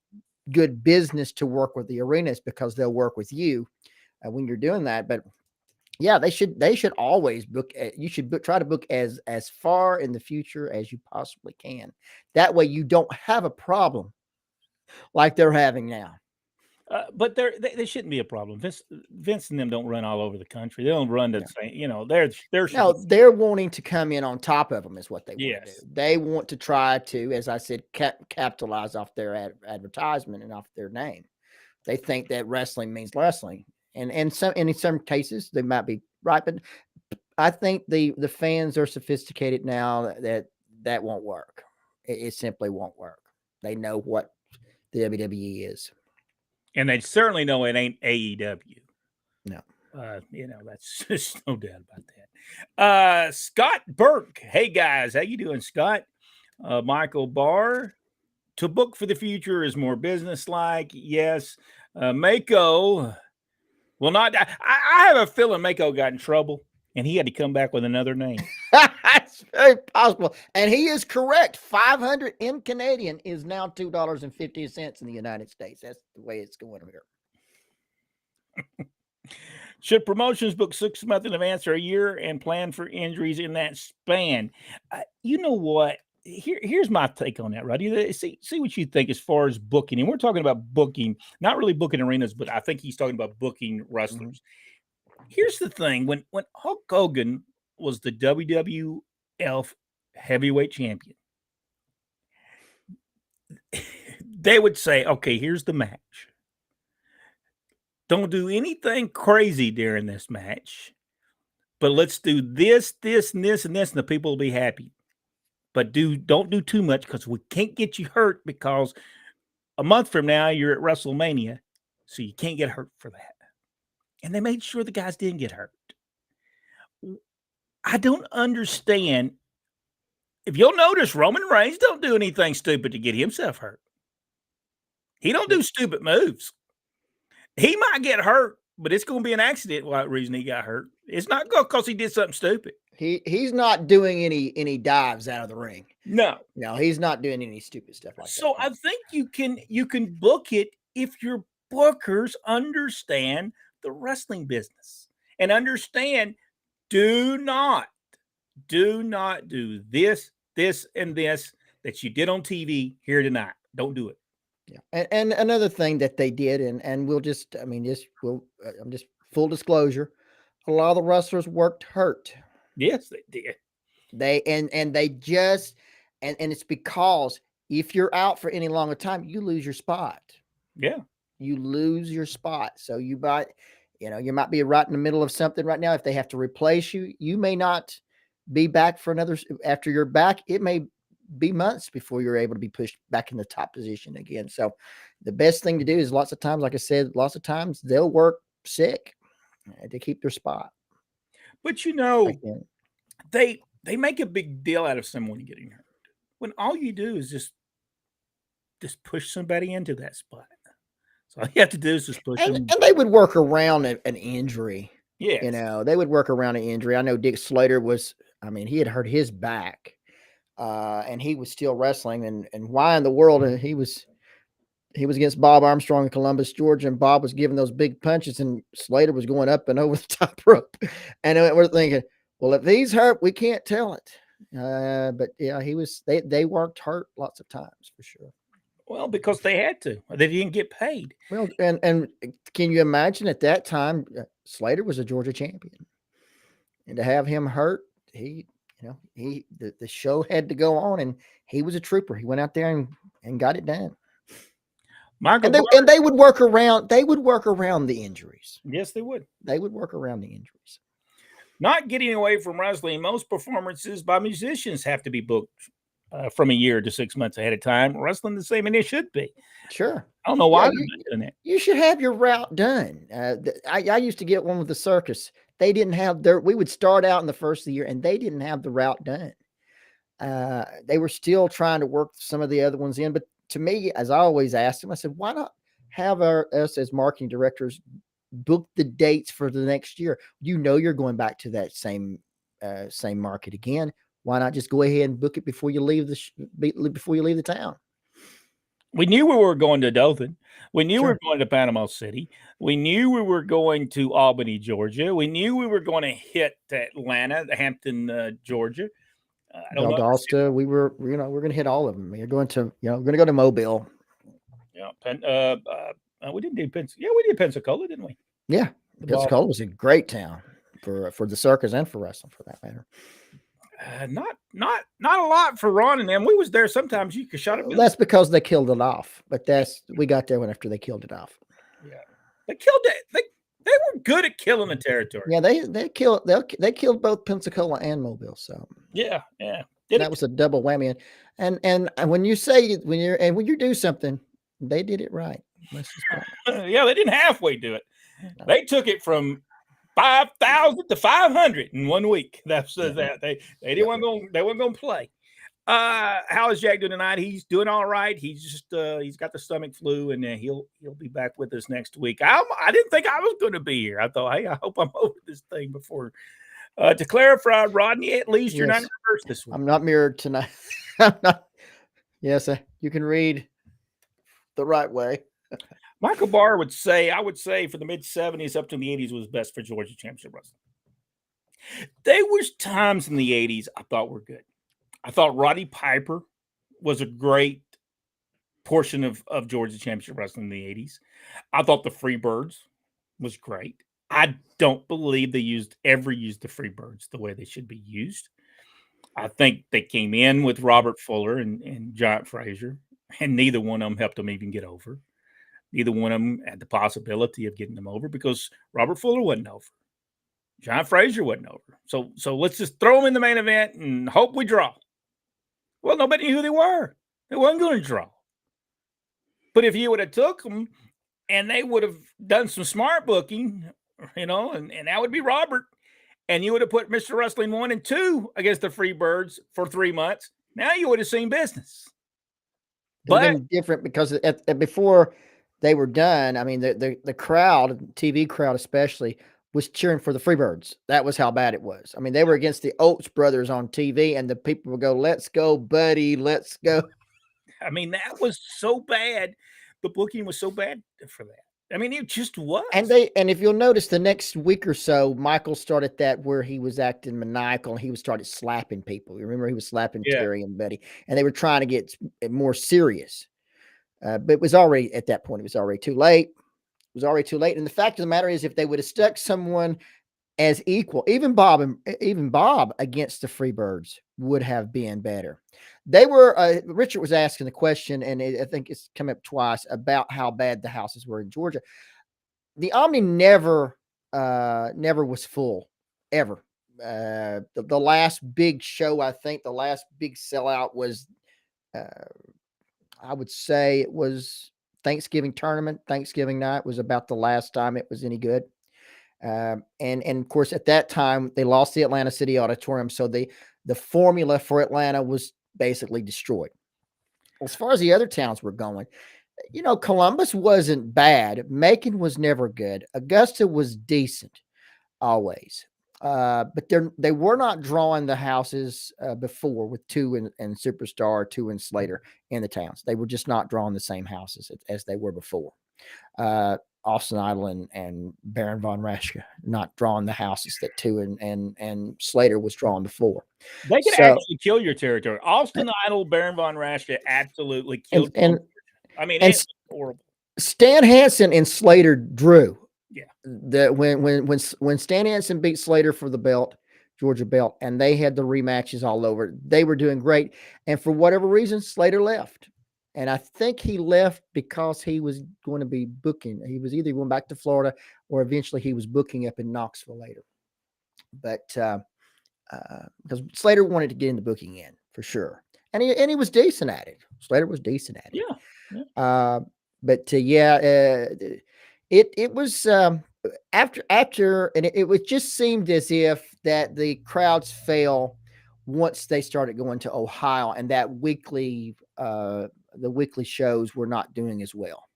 good business to work with the arenas, because they'll work with you when you're doing that. But yeah, they should always book. You should try to book as far in the future as you possibly can. That way you don't have a problem like they're having now. But they shouldn't be a problem. Vince and them don't run all over the country. They don't run the same. They're wanting to come in on top of them is what they want to do. They want to try to, as I said, capitalize off their advertisement and off their name. They think that wrestling means wrestling, and in some cases they might be right. But I think the fans are sophisticated now that won't work. It simply won't work. They know what the WWE is. And they certainly know it ain't AEW. No. That's just no doubt about that. Scott Burke. Hey, guys. How you doing, Scott? Michael Barr. To book for the future is more business-like. Yes. Mako will not. I have a feeling Mako got in trouble, and he had to come back with another name. It's very possible. And he is correct. 500 in Canadian is now $2.50 in the United States. That's the way it's going here. Should promotions book 6 months in advance or a year and plan for injuries in that span? You know what? Here's my take on that, Roddy. See what you think as far as booking. And we're talking about booking, not really booking arenas, but I think he's talking about booking wrestlers. Here's the thing. When Hulk Hogan was the WWF heavyweight champion, they would say, okay, here's the match. Don't do anything crazy during this match, but let's do this, this, and this, and this, and the people will be happy. But don't do too much because we can't get you hurt because a month from now you're at WrestleMania, so you can't get hurt for that. And they made sure the guys didn't get hurt. I don't understand. If you'll notice, Roman Reigns don't do anything stupid to get himself hurt. He don't do stupid moves. He might get hurt, but it's going to be an accident. Why reason he got hurt? It's not because he did something stupid. He's not doing any dives out of the ring. No, he's not doing any stupid stuff like that. So I think you can book it if your bookers understand the wrestling business and understand. Do not do this, and this that you did on TV here tonight. Don't do it. Yeah. And another thing that they did, and we'll just, I'm just full disclosure. A lot of the wrestlers worked hurt. Yes, they did. And it's because if you're out for any longer time, you lose your spot. Yeah. You lose your spot. So you might be right in the middle of something right now. If they have to replace you, you may not be back for after you're back. It may be months before you're able to be pushed back in the top position again. So the best thing to do is lots of times, like I said, they'll work sick to keep their spot. But they make a big deal out of someone getting hurt when all you do is just push somebody into that spot. So all you have to do is just push them. And they would work around an injury. Yeah. They would work around an injury. I know Dick Slater he had hurt his back. And he was still wrestling, and why in the world he was against Bob Armstrong in Columbus, Georgia, and Bob was giving those big punches, and Slater was going up and over the top rope, and we're thinking, well, if he's hurt, we can't tell it. But yeah, they worked hurt lots of times for sure. Well, because they had to, they didn't get paid. Well, and can you imagine at that time, Slater was a Georgia champion, and to have him hurt, the show had to go on, and he was a trooper. He went out there and got it done. And they would work around. They would work around the injuries. Yes, they would. They would work around the injuries. Not getting away from wrestling, most performances by musicians have to be booked from a year to 6 months ahead of time. Wrestling the same, and it should be. Sure. I don't know why they're not doing that. You should have your route done. I used to get one with the circus. They didn't have we would start out in the first of the year, and they didn't have the route done. They were still trying to work some of the other ones in. But to me, as I always asked them, I said, why not have us as marketing directors book the dates for the next year? You're going back to that same market again. Why not just go ahead and book it before you leave the town? We knew we were going to Dothan. We knew we were going to Panama City. We knew we were going to Albany, Georgia. We knew we were going to hit Atlanta, Hampton, Georgia. Valdosta. We're going to hit all of them. We're going to go to Mobile. Yeah. We didn't do Pensacola. Yeah, we did Pensacola, didn't we? Yeah. Pensacola was a great town for the circus and for wrestling, for that matter. Not a lot for Ron and them. We was there sometimes. You could shut it. That's because they killed it off. But we got there after they killed it off. Yeah, they killed it. They were good at killing the territory. Yeah, they killed both Pensacola and Mobile. So yeah. That was a double whammy. And when you do something, they did it right. Yeah, they didn't halfway do it. No. They took it from 5,000 to 500 in 1 week. That's that they weren't going to play. How is Jack doing tonight? He's doing all right. He's just he's got the stomach flu, and he'll be back with us next week. I didn't think I was going to be here. I thought, hey, I hope I'm over this thing before To clarify, Rodney, at least you're not in Yes. reverse this week. I'm not mirrored tonight. I'm not. Yes, you can read the right way. Michael Barr would say, I would say for the mid 70s up to the 80s was best for Georgia Championship Wrestling. There was times in the 80s I thought were good. I thought Roddy Piper was a great portion of Georgia Championship Wrestling in the 80s. I thought the Freebirds was great. I don't believe they ever used the Freebirds the way they should be used. I think they came in with Robert Fuller and Giant Frazier, and neither one of them helped them even get over. Neither one of them had the possibility of getting them over because Robert Fuller wasn't over. Giant Frazier wasn't over. So let's just throw them in the main event and hope we draw. Well, nobody knew who they were. They weren't going to draw. But if you would have took them and they would have done some smart booking, and that would be Robert, and you would have put Mr. Wrestling 1 and 2 against the Freebirds for 3 months, now you would have seen business. But been different because before they were done, I mean, the crowd, TV crowd especially, was cheering for the Freebirds. That was how bad it was. I mean, they were against the Oates brothers on TV, and the people would go, "Let's go, buddy, let's go." I mean, that was so bad. The booking was so bad for that. I mean, it just was. And if you'll notice, the next week or so, Michael started that where he was acting maniacal, and he started slapping people. You remember he was slapping Terry and Betty, and they were trying to get more serious. But it was already at that point. It was already too late. It was already too late. And the fact of the matter is, if they would have stuck someone as equal, even Bob against the Freebirds would have been better. They were. Richard was asking the question, and I think it's come up twice about how bad the houses were in Georgia. The Omni never was full ever. The last big show, I think, the last big sellout was, I would say, it was Thanksgiving tournament. Thanksgiving night was about the last time it was any good. And of course, at that time, they lost the Atlanta City Auditorium. So the formula for Atlanta was basically destroyed. As far as the other towns were going, Columbus wasn't bad. Macon was never good. Augusta was decent always. But they were not drawing the houses before with 2 and Superstar, 2 and Slater in the towns. They were just not drawing the same houses as they were before. Austin Idol and Baron von Raschke not drawing the houses that 2 and Slater was drawing before. They could actually kill your territory. Austin Idol, Baron von Raschke absolutely killed. I mean, it's horrible. Stan Hansen and Slater drew. Yeah. When Stan Hansen beat Slater for the belt, Georgia belt, and they had the rematches all over, they were doing great. And for whatever reason, Slater left. And I think he left because he was going to be booking. He was either going back to Florida or eventually he was booking up in Knoxville later. But because Slater wanted to get into booking in for sure. And he was decent at it. Slater was decent at it. Yeah. It was after, and it was just seemed as if that the crowds fell once they started going to Ohio, and that the weekly shows were not doing as well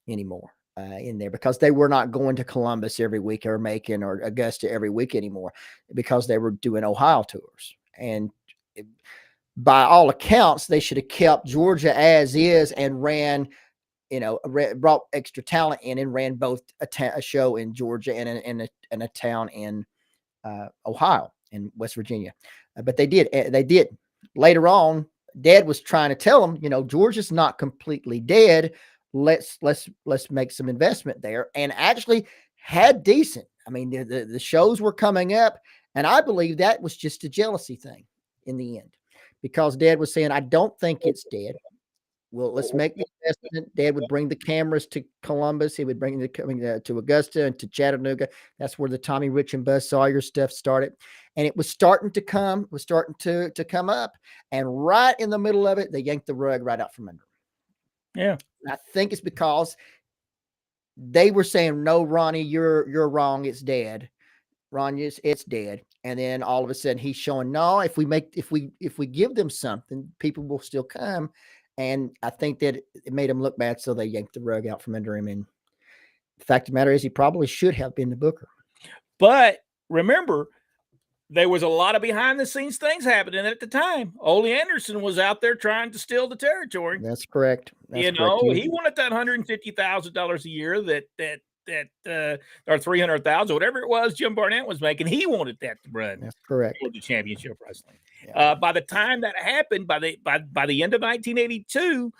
anymore in there because they were not going to Columbus every week or Macon or Augusta every week anymore because they were doing Ohio tours. And by all accounts, they should have kept Georgia as is and ran, brought extra talent in and ran both a show in Georgia and a town in Ohio and West Virginia. But they did. Later on, Dad was trying to tell them, Georgia's not completely dead. Let's make some investment there, and actually had decent. I mean, the shows were coming up, and I believe that was just a jealousy thing in the end, because Dad was saying, I don't think it's dead. Well, let's make the investment. Dad would bring the cameras to Columbus. He would bring to Augusta and to Chattanooga. That's where the Tommy Rich and Buzz Sawyer stuff started. And it was starting to come, come up. And right in the middle of it, they yanked the rug right out from under them. Yeah. I think it's because they were saying, no, Ronnie, you're wrong. It's dead. Ronnie, it's dead. And then all of a sudden he's showing, no, if we give them something, people will still come. And I think that it made him look bad, so they yanked the rug out from under him. And the fact of the matter is, he probably should have been the booker. But remember, there was a lot of behind the scenes things happening at the time. Ole Anderson was out there trying to steal the territory. That's correct. That's You correct. know, he wanted that $150,000 a year or $300,000, whatever it was Jim Barnett was making. He wanted that to run That's correct. for the championship wrestling. Yeah. By the time that happened, by the end of 1982,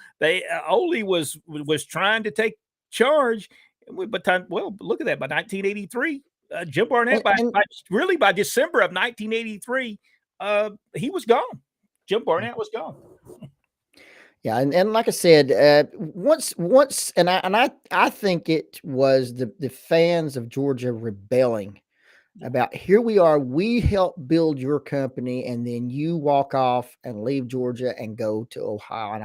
Ole was trying to take charge. But look at that. By 1983, Jim Barnett, by December of 1983, he was gone. Jim Barnett was gone. Yeah, and like I said, once, and I think it was the fans of Georgia rebelling about, here we are, we helped build your company, and then you walk off and leave Georgia and go to Ohio,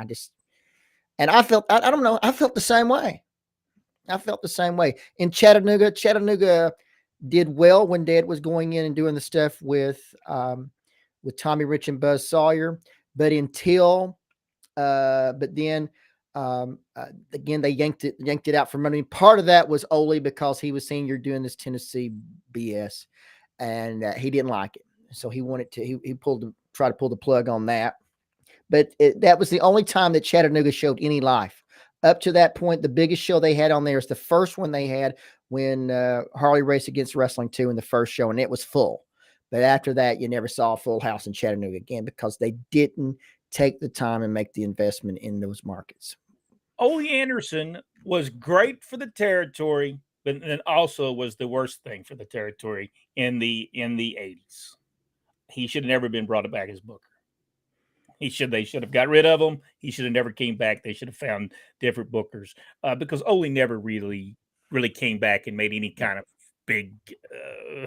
and I felt, I don't know, I felt the same way. I felt the same way in Chattanooga. Chattanooga did well when Dad was going in and doing the stuff with Tommy Rich and Buzz Sawyer, but then again, they yanked it out from under me. Part of that was Ole, because he was seeing you're doing this Tennessee BS, and he didn't like it. So he wanted to, he tried to pull the plug on that. But that was the only time that Chattanooga showed any life. Up to that point, the biggest show they had on there is the first one they had when Harley Race Against Wrestling 2 in the first show, and it was full. But after that, you never saw a full house in Chattanooga again, because they didn't take the time and make the investment in those markets. Ole Anderson was great for the territory, but then also was the worst thing for the territory in the 80s. He should have never been brought back as booker. They should have got rid of him. He should have never came back. They should have found different bookers, because Ole never really came back and made any kind of big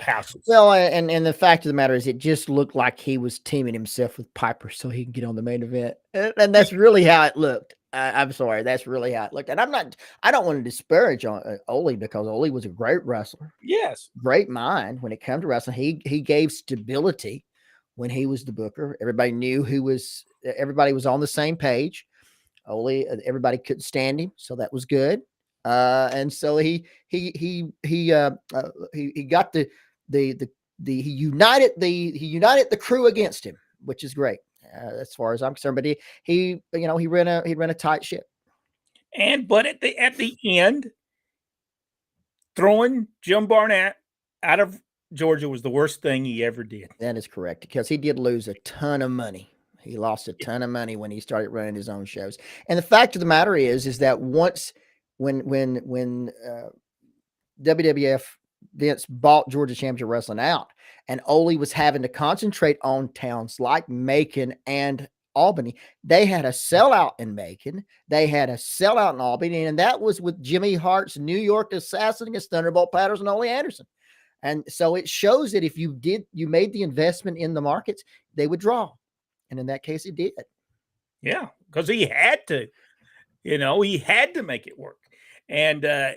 houses. Well, and the fact of the matter is, it just looked like he was teaming himself with Piper so he can get on the main event, and that's really how it looked. I'm sorry, that's really how it looked. And I don't want to disparage on Ole, because Ole was a great wrestler. Yes, great mind when it comes to wrestling. He gave stability when he was the booker. Everybody knew everybody was on the same page. Ole, everybody couldn't stand him, so that was good. And so he got he united the crew against him, which is great as far as I'm concerned. But he ran a tight ship. But at the end, throwing Jim Barnett out of Georgia was the worst thing he ever did. That is correct, because he did lose a ton of money. He lost a ton of money when he started running his own shows. And the fact of the matter is that once when WWF Vince bought Georgia Championship Wrestling out, and Ole was having to concentrate on towns like Macon and Albany, they had a sellout in Macon, they had a sellout in Albany, and that was with Jimmy Hart's New York Assassin against Thunderbolt Patterson and Ole Anderson. And so it shows that if you made the investment in the markets, they would draw. And in that case, it did. Yeah, because he had to. He had to make it work. And, a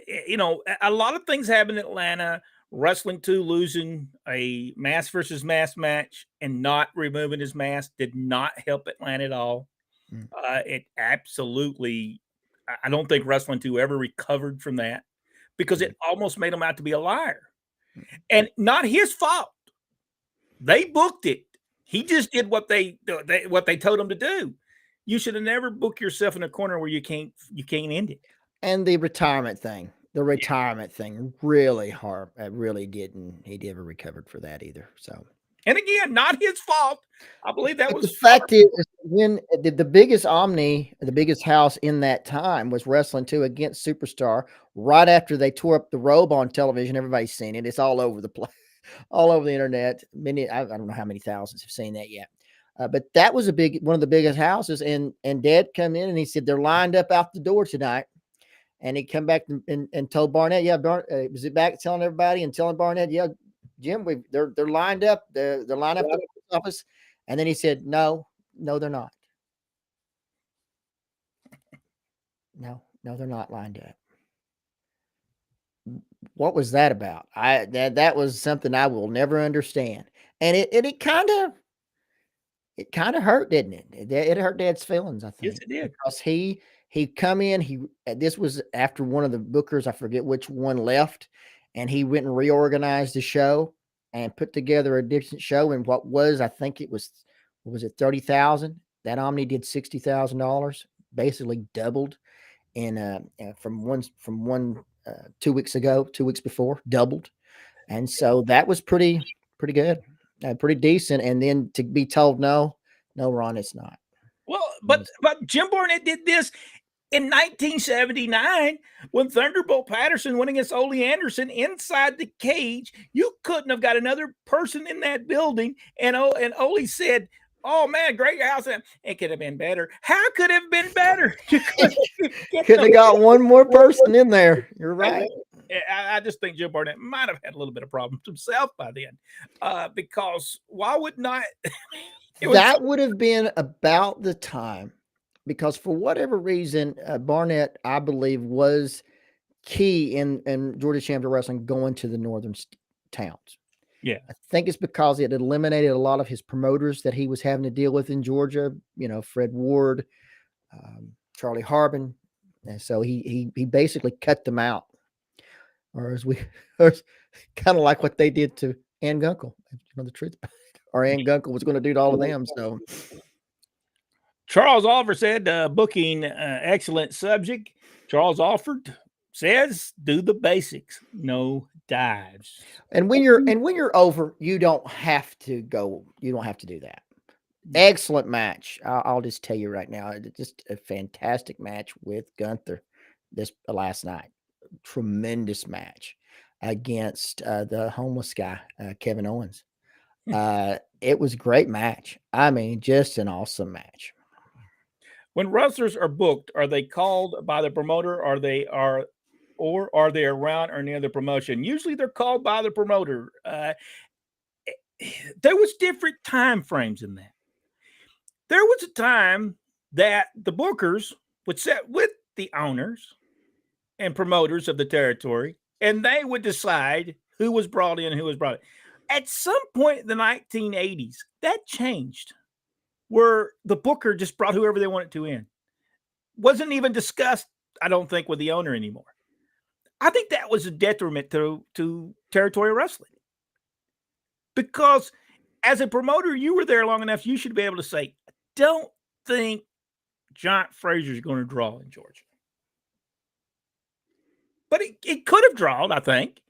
lot of things happened in Atlanta. Wrestling 2 losing a mask versus mask match and not removing his mask did not help Atlanta at all. It absolutely, I don't think Wrestling 2 ever recovered from that, because it almost made him out to be a liar. And not his fault. They booked it. He just did what they told him to do. You should have never booked yourself in a corner where you can't end it. And the retirement thing really hard. He never recovered for that either. So, and again, not his fault. I believe that was the fact is, when the biggest the biggest house in that time was Wrestling 2 against Superstar, right after they tore up the robe on television. Everybody's seen it. It's all over the place, all over the internet. I don't know how many thousands have seen that yet. But that was one of the biggest houses. And Dad come in and he said, they're lined up out the door tonight. And he come back and told Barnett, was it back telling everybody and telling Barnett, yeah, Jim, they're lined up. They're lined up at the office. And then he said, no, they're not. No, they're not lined up. What was that about? That was something I will never understand. And it kind of hurt, didn't it? It hurt Dad's feelings, I think. Yes, it did. Because he come in, this was after one of the bookers, I forget which one, left, and he went and reorganized the show. and put together a decent show. And I think it was, what was it, 30,000? That Omni did $60,000, basically doubled from one 2 weeks ago, 2 weeks before, doubled. And so that was pretty good, pretty decent. And then to be told no, Ron, it's not. Well, but Jim Barnett did this in 1979 when Thunderbolt Patterson went against Ole Anderson inside the cage. You couldn't have got another person in that building. And Ole said, "Oh man, great house! It could have been better. How could it have been better? You couldn't have got one more person in there." You're right. I just think Jim Barnett might have had a little bit of problems himself by then, because why would not? That would have been about the time, because for whatever reason, Barnett, I believe, was key in Georgia Championship Wrestling going to the northern towns. Yeah, I think it's because it eliminated a lot of his promoters that he was having to deal with in Georgia. Fred Ward, Charlie Harbin, and so he basically cut them out, or kind of like what they did to Ann Gunkel. The truth, or Ann Gunkel was going to do to all of them. So Charles Alford said, booking excellent subject. Charles Alford says, do the basics, no dives. And when you're over, you don't have to go. You don't have to do that. Excellent match. I'll just tell you right now, just a fantastic match with Gunther this last night. Tremendous match against the homeless guy, Kevin Owens. It was a great match. I mean, just an awesome match. When wrestlers are booked, are they called by the promoter, or are they around or near the promotion? Usually they're called by the promoter. There was different time frames in that. There was a time that the bookers would sit with the owners and promoters of the territory, and they would decide who was brought in and who was brought in. At some point in the 1980s, that changed, where the booker just brought whoever they wanted to in. Wasn't even discussed, I don't think, with the owner anymore. I think that was a detriment to territory wrestling, because as a promoter, you were there long enough, you should be able to say, don't think John Fraser is going to draw in Georgia. But it could have drawn, I think.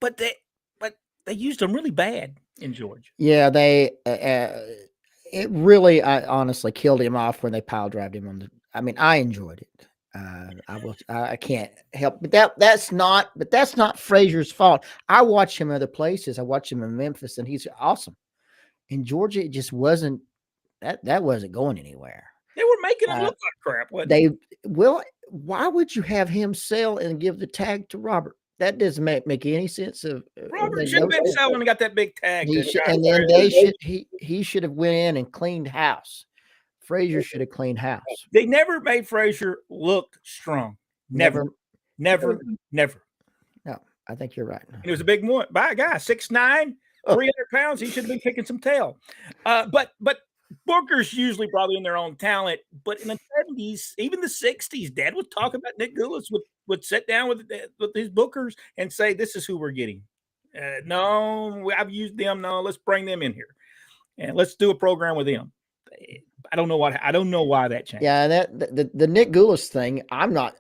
But they used them really bad in Georgia. Yeah, it really, I honestly killed him off when they pile drived him on the. I mean, I enjoyed it. I can't help, but that's not Fraser's fault. I watch him other places. I watch him in Memphis, and he's awesome. In Georgia, it just wasn't that wasn't going anywhere. They were making him look like crap. Why would you have him sell and give the tag to Robert? That doesn't make any sense. Robert should have been selling and got that big tag. He should have went in and cleaned house. Fraser should have cleaned house. They never made Fraser look strong. Never. No, I think you're right. He was a big guy, 6'9", 300 pounds. He should have been kicking some tail. But bookers usually brought in their own talent. But in the 70s, even the 60s, Dad would talk about Nick Gulas would sit down with these bookers and say, "This is who we're getting. No, I've used them. No, let's bring them in here and let's do a program with them." I don't know why that changed. Yeah, the Nick Gulas thing. I'm not.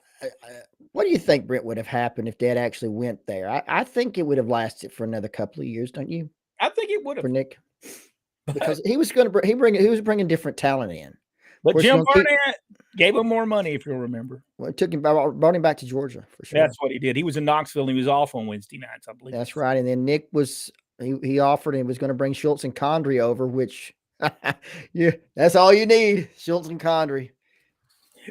What do you think, Brent, would have happened if Dad actually went there? I think it would have lasted for another couple of years, don't you? I think it would have for Nick, because he was going to he was bringing different talent in. But Jim Barnett gave him more money, if you'll remember. Well, brought him back to Georgia for sure. That's what he did. He was in Knoxville and he was off on Wednesday nights, I believe. That's right. And then Nick he offered and was going to bring Schultz and Condrey over, which yeah, that's all you need. Schultz and Condrey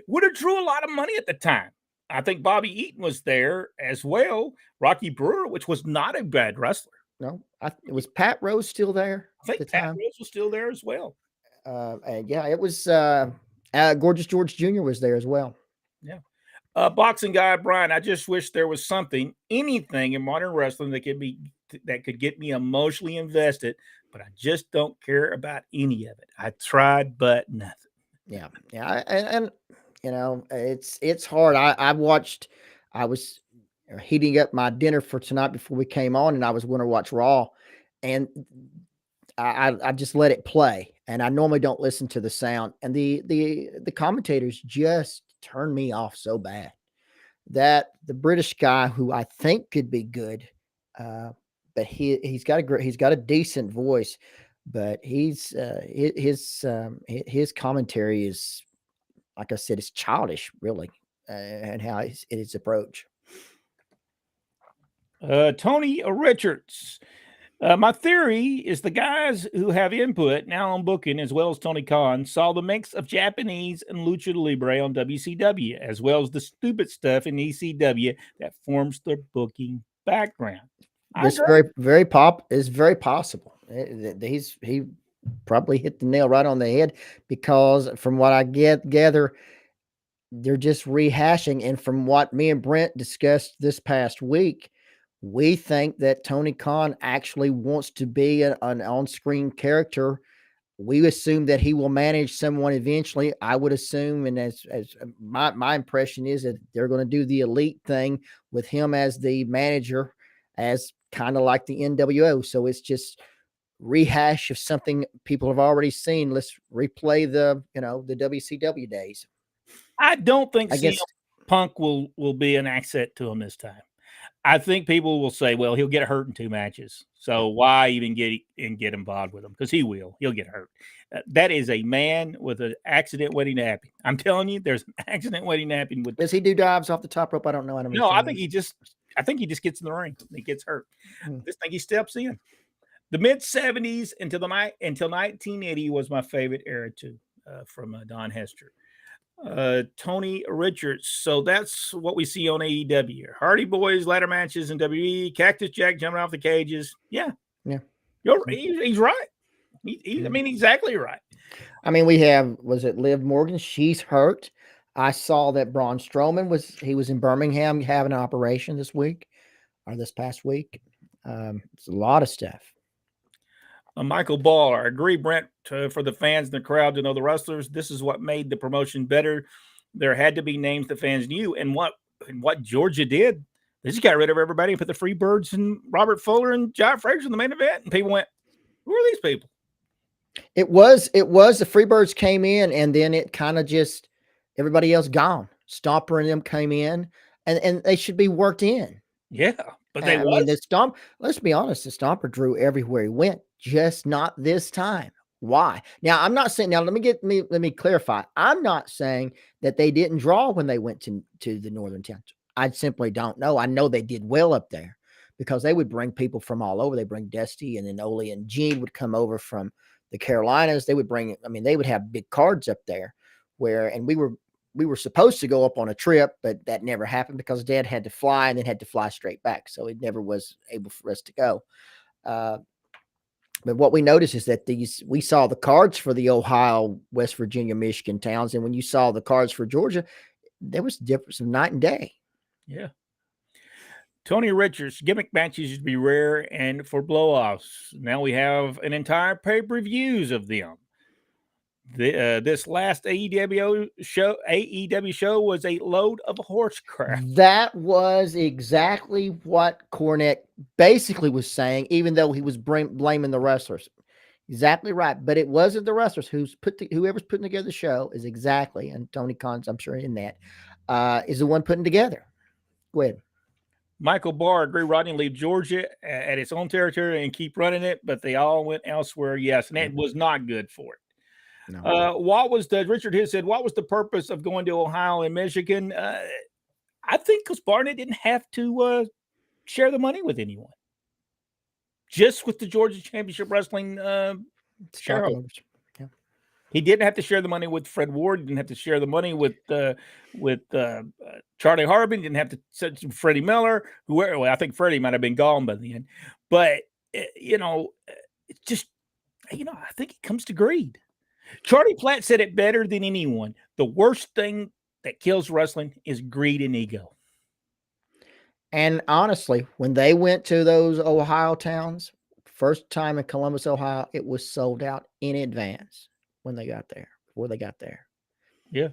would have drew a lot of money at the time. I think Bobby Eaton was there as well. Rocky Brewer, which was not a bad wrestler. No, it was Pat Rose still there. I think Pat Rose was still there as well. And yeah, it was Gorgeous George Jr. was there as well. Yeah. Boxing guy Brian, I just wish there was anything in modern wrestling that could get me emotionally invested, but I just don't care about any of it. I tried, but nothing. Yeah, and you know, it's hard. I was heating up my dinner for tonight before we came on, and I was going to watch Raw, and I just let it play, and I normally don't listen to the sound, and the commentators just turned me off so bad that the British guy who I think could be good, but he's got a decent voice, but his commentary is, like I said, it's childish, really, and how his approach. Tony Richards. My theory is the guys who have input now on booking, as well as Tony Khan, saw the mix of Japanese and Lucha Libre on WCW, as well as the stupid stuff in ECW that forms their booking background. It's very possible. He probably hit the nail right on the head, because from what I gather, they're just rehashing. And from what me and Brent discussed this past week, we think that Tony Khan actually wants to be an on-screen character. We assume that he will manage someone eventually. I would assume, and as my impression is that they're going to do the Elite thing with him as the manager, as kind of like the NWO. So it's just rehash of something people have already seen. Let's replay the WCW days. I don't think I CM guess Punk will be an asset to him this time. I think people will say, well, he'll get hurt in 2 matches. So why even get involved with him? Because he'll get hurt. That is a man with an accident waiting to happen. I'm telling you, there's an accident waiting to happen. Does he do dives off the top rope? I don't know. I think he just gets in the ring. He gets hurt. This thing he steps in. The mid 70s until 1980 was my favorite era too, from Don Hester. Tony Richards. So that's what we see on AEW. Hardy Boys ladder matches in WWE. Cactus Jack jumping off the cages. Yeah. He's right. He's exactly right. I mean, we have, was it Liv Morgan? She's hurt. I saw that Braun Strowman was in Birmingham having an operation this past week. It's a lot of stuff. Michael Ball, I agree, Brent, for the fans and the crowd to know the wrestlers. This is what made the promotion better. There had to be names the fans knew. And what Georgia did, they just got rid of everybody and put the Freebirds and Robert Fuller and John Fraser in the main event. And people went, who are these people? It was the Freebirds came in, and then it kind of just, everybody else gone. Stomper and them came in, and they should be worked in. Yeah. But let's be honest, the Stomper drew everywhere he went, just not this time. Why? Now, I'm not saying, let me clarify. I'm not saying that they didn't draw when they went to the Northern Towns. I simply don't know. I know they did well up there because they would bring people from all over. They bring Dusty, and then Ole and Gene would come over from the Carolinas. They would they would have big cards up there and we were supposed to go up on a trip, but that never happened because Dad had to fly and then had to fly straight back. So it never was able for us to go. But what we noticed is that we saw the cards for the Ohio, West Virginia, Michigan towns. And when you saw the cards for Georgia, there was a difference of night and day. Yeah. Tony Richards, gimmick matches used to be rare and for blow-offs. Now we have an entire pay-per-views of them. This last AEW show was a load of horse crap. That was exactly what Cornette basically was saying, even though he was blaming the wrestlers. Exactly right. But it wasn't the wrestlers. Whoever's putting together the show is exactly, and Tony Khan's, I'm sure, in that, is the one putting together. Go ahead. Michael Barr, agree, Rodney, leave Georgia at its own territory and keep running it, but they all went elsewhere. Yes, and it was not good for it. No. Richard here said, what was the purpose of going to Ohio and Michigan? I think because Barnett didn't have to share the money with anyone. Just with the Georgia Championship Wrestling shareholders. Yeah. He didn't have to share the money with Fred Ward. He didn't have to share the money with Charlie Harbin. Didn't have to send Freddie Miller. I think Freddie might have been gone by then. But, it's just, I think it comes to greed. Charlie Platt said it better than anyone. The worst thing that kills wrestling is greed and ego. And honestly, when they went to those Ohio towns, first time in Columbus, Ohio, it was sold out in advance before they got there. Yeah.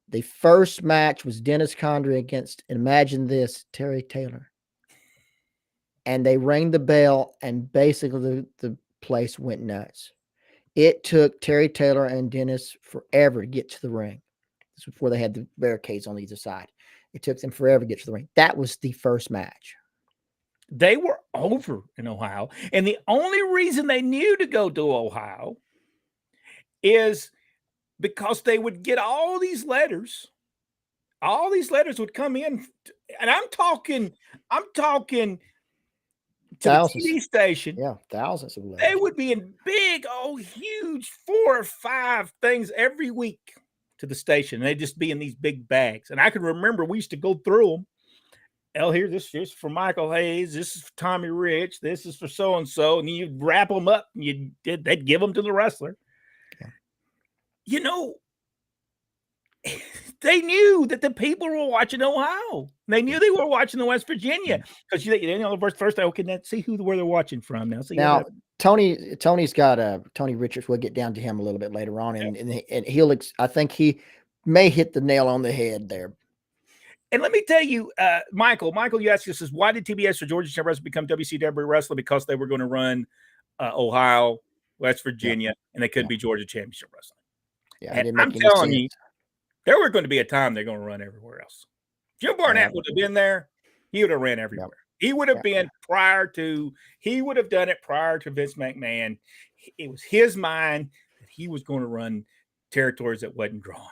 The first match was Dennis Condrey against, imagine this, Terry Taylor. and they rang the bell, and basically the place went nuts. It took Terry Taylor and Dennis forever to get to the ring. This was before they had the barricades on either side. It took them forever to get to the ring. That was the first match. They were over in Ohio. And the only reason they knew to go to Ohio is because they would get all these letters. All these letters would come in. And I'm talking to Thousands. the TV station. Yeah, thousands of letters. They would be in big, huge 4 or 5 things every week to the station. And they'd just be in these big bags. And I can remember we used to go through them. Oh, here, this is for Michael Hayes. This is for Tommy Rich. This is for so-and-so. And you'd wrap them up and they'd give them to the wrestler. Yeah. You know, they knew that the people were watching Ohio. They knew they were watching the West Virginia because the first time, okay, let's see where they're watching from now. See now, Tony's got Tony Richards. We'll get down to him a little bit later on, and he'll. I think he may hit the nail on the head there. And let me tell you, Michael, you asked us, why did TBS or Georgia Championship Wrestling become WCW Wrestling? Because they were going to run Ohio, West Virginia, and they couldn't be Georgia Championship Wrestling. Yeah, and I'm telling you, there were going to be a time they're going to run everywhere else. Jim Barnett would have been there. He would have ran everywhere. He would have been he would have done it prior to Vince McMahon. It was his mind that he was going to run territories that wasn't drawn.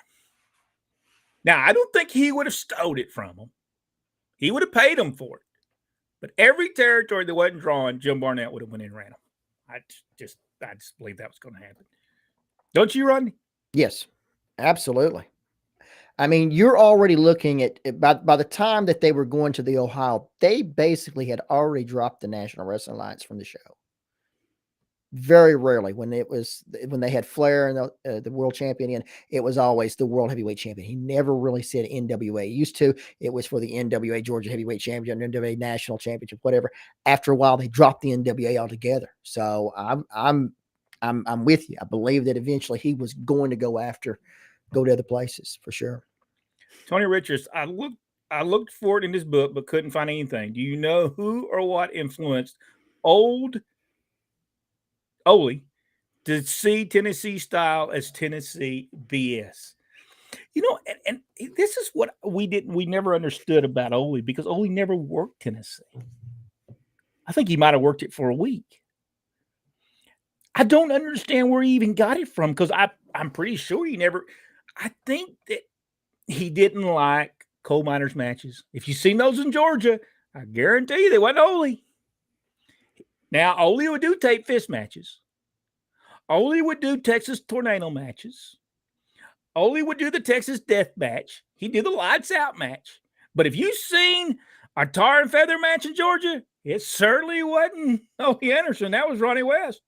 Now, I don't think he would have stole it from them. He would have paid them for it. But every territory that wasn't drawn, Jim Barnett would have went in and ran them. I just believe that was going to happen. Don't you, Rodney? Yes, absolutely. I mean, you're already looking at by the time that they were going to the Ohio, they basically had already dropped the National Wrestling Alliance from the show. Very rarely, when they had Flair and the world champion in, it was always the world heavyweight champion. He never really said NWA. He used to, it was for the NWA Georgia Heavyweight Championship, NWA National Championship, whatever. After a while, they dropped the NWA altogether. So I'm with you. I believe that eventually he was going to go to other places for sure. Tony Richards, I looked for it in this book, but couldn't find anything. Do you know who or what influenced old Ole to see Tennessee style as Tennessee BS? You know, and this is what we never understood about Ole, because Ole never worked Tennessee. I think he might have worked it for a week. I don't understand where he even got it from, because I'm pretty sure he never. I think that he didn't like coal miners matches. If you've seen those in Georgia, I guarantee you they wasn't Ole. Now, Ole would do tape fist matches. Ole would do Texas tornado matches. Ole would do the Texas death match. He'd do the lights out match. But if you've seen a tar and feather match in Georgia, it certainly wasn't Ole Anderson. That was Ronnie West.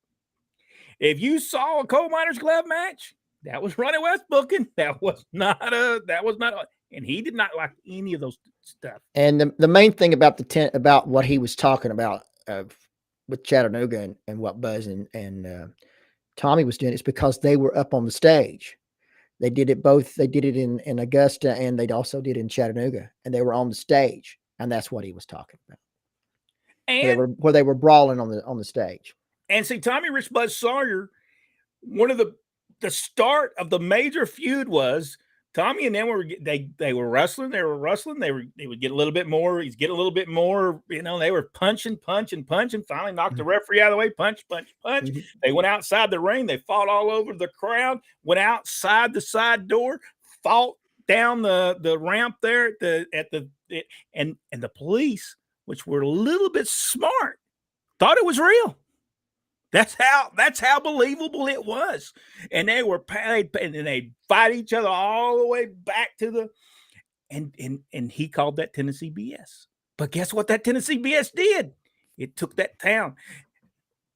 If you saw a coal miners glove match, that was Ronnie West booking. That was not, and he did not like any of those stuff. And the main thing about about what he was talking about with Chattanooga and what Buzz and Tommy was doing is because they were up on the stage. They did it both. They did it in Augusta, and they also did it in Chattanooga, and they were on the stage, and that's what he was talking about. And where they were brawling on the stage. And see, Tommy Rich Buzz Sawyer, one of the start of the major feud was Tommy and them they were wrestling. They would get a little bit more. He's getting a little bit more. You know, they were punching. Finally knocked the referee out of the way. Punch. Mm-hmm. They went outside the ring. They fought all over the crowd. Went outside the side door. Fought down the ramp there and the police, which were a little bit smart, thought it was real. That's how believable it was. And they were paid, and they'd fight each other all the way back to the and he called that Tennessee BS. But guess what that Tennessee BS did? It took that town.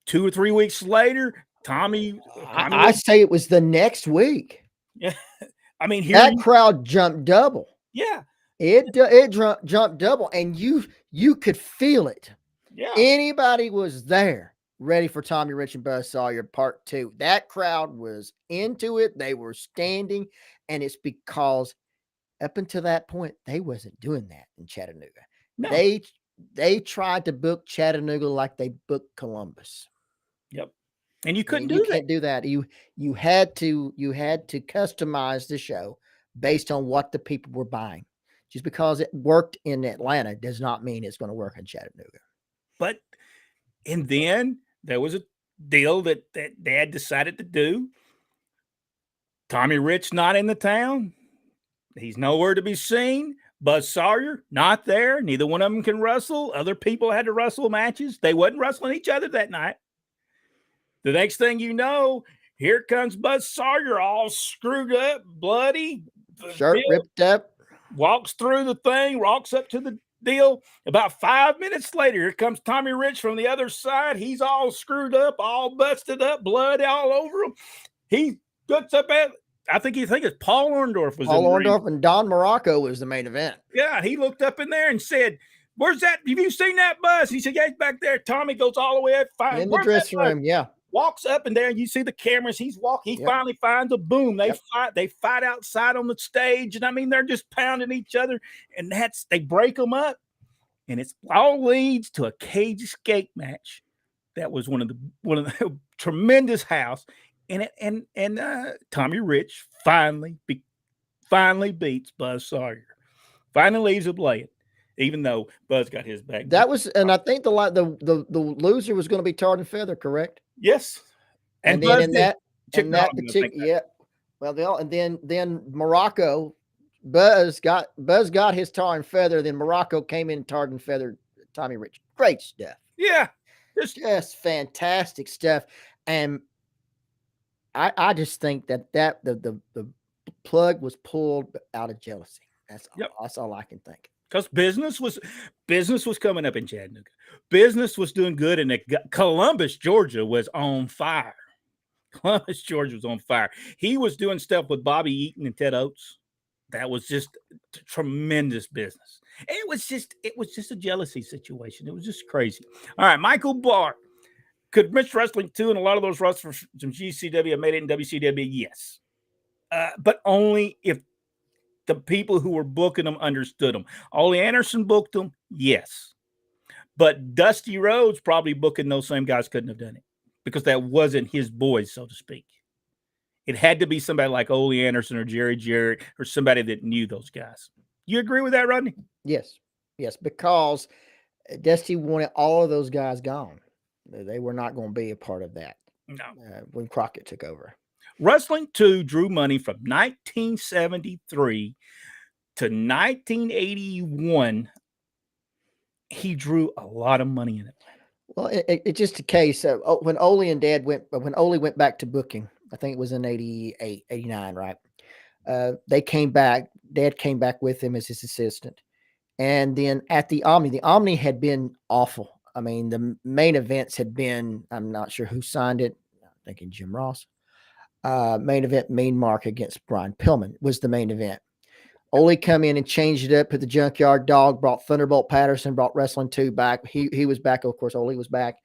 2 or 3 weeks later, Tommy I say it was the next week. Yeah. I mean, that crowd jumped double. Yeah. It jumped double, and you could feel it. Yeah. Anybody was there ready for Tommy Rich and Buzz Sawyer Part 2. That crowd was into it. They were standing, and it's because up until that point, they wasn't doing that in Chattanooga. No. they tried to book Chattanooga like they booked Columbus. Yep. And you couldn't You do that. can't do that. You had to customize the show based on what the people were buying. Just because it worked in Atlanta does not mean it's going to work in Chattanooga. But and then there was a deal that Dad decided to do. Tommy Rich not in the town. He's nowhere to be seen. Buzz Sawyer not there. Neither one of them can wrestle. Other people had to wrestle matches. They wasn't wrestling each other that night. The next thing you know, here comes Buzz Sawyer all screwed up, bloody. Shirt ripped up. Walks through the thing, walks up to the deal. About 5 minutes later, here comes Tommy Rich from the other side. He's all screwed up, all busted up, blood all over him. He looks up at, I think it's Paul Orndorff was Paul in the Orndorff and Don Morocco was the main event. Yeah, he looked up in there and said, "Where's that? Have you seen that Buzz?" He said, "Yeah, he's back there." Tommy goes all the way up, in the dressing room. Yeah, walks up and there, and you see the cameras. He's walking. He finally finds a boom. They fight. They fight outside on the stage, and I mean, they're just pounding each other, and they break them up, and it's all leads to a cage escape match. That was one of the tremendous house, and Tommy Rich finally beats Buzz Sawyer. Finally leaves him laying, even though Buzz got his back. That was, and I think the loser was going to be Tarred and Feather, correct? Yes, and then in that particular, yeah. Well, and then Morocco, Buzz got his Tarred and Feather. Then Morocco came in, Tarred and Feather Tommy Rich. Great stuff. Yeah, just fantastic stuff. And I just think that the plug was pulled out of jealousy. That's all I can think. Because business was coming up in Chattanooga. Business was doing good, and Columbus, Georgia was on fire. Columbus, Georgia was on fire. He was doing stuff with Bobby Eaton and Ted Oates. That was just tremendous business. It was just a jealousy situation. It was just crazy. All right, Michael Barr. Could Mixed Wrestling 2 and a lot of those wrestlers from GCW have made it in WCW? Yes. But only if the people who were booking them understood them. Ole Anderson booked them, yes. But Dusty Rhodes probably booking those same guys couldn't have done it because that wasn't his boys, so to speak. It had to be somebody like Ole Anderson or Jerry Jarrett or somebody that knew those guys. You agree with that, Rodney? Yes, because Dusty wanted all of those guys gone. They were not going to be a part of that. No. When Crockett took over. Wrestling 2 drew money from 1973 to 1981. He drew a lot of money in it. Well, it's just a case of when Ole went back to booking, I think it was in 88, 89, right? They came back. Dad came back with him as his assistant. And then at the Omni had been awful. I mean, the main events had been, I'm not sure who signed it. I'm thinking Jim Ross. Main event, Mean Mark against Brian Pillman was the main event. Ole come in and changed it up, put the Junkyard Dog, brought Thunderbolt Patterson, brought Wrestling 2 back. He was back. Of course, Ole was back.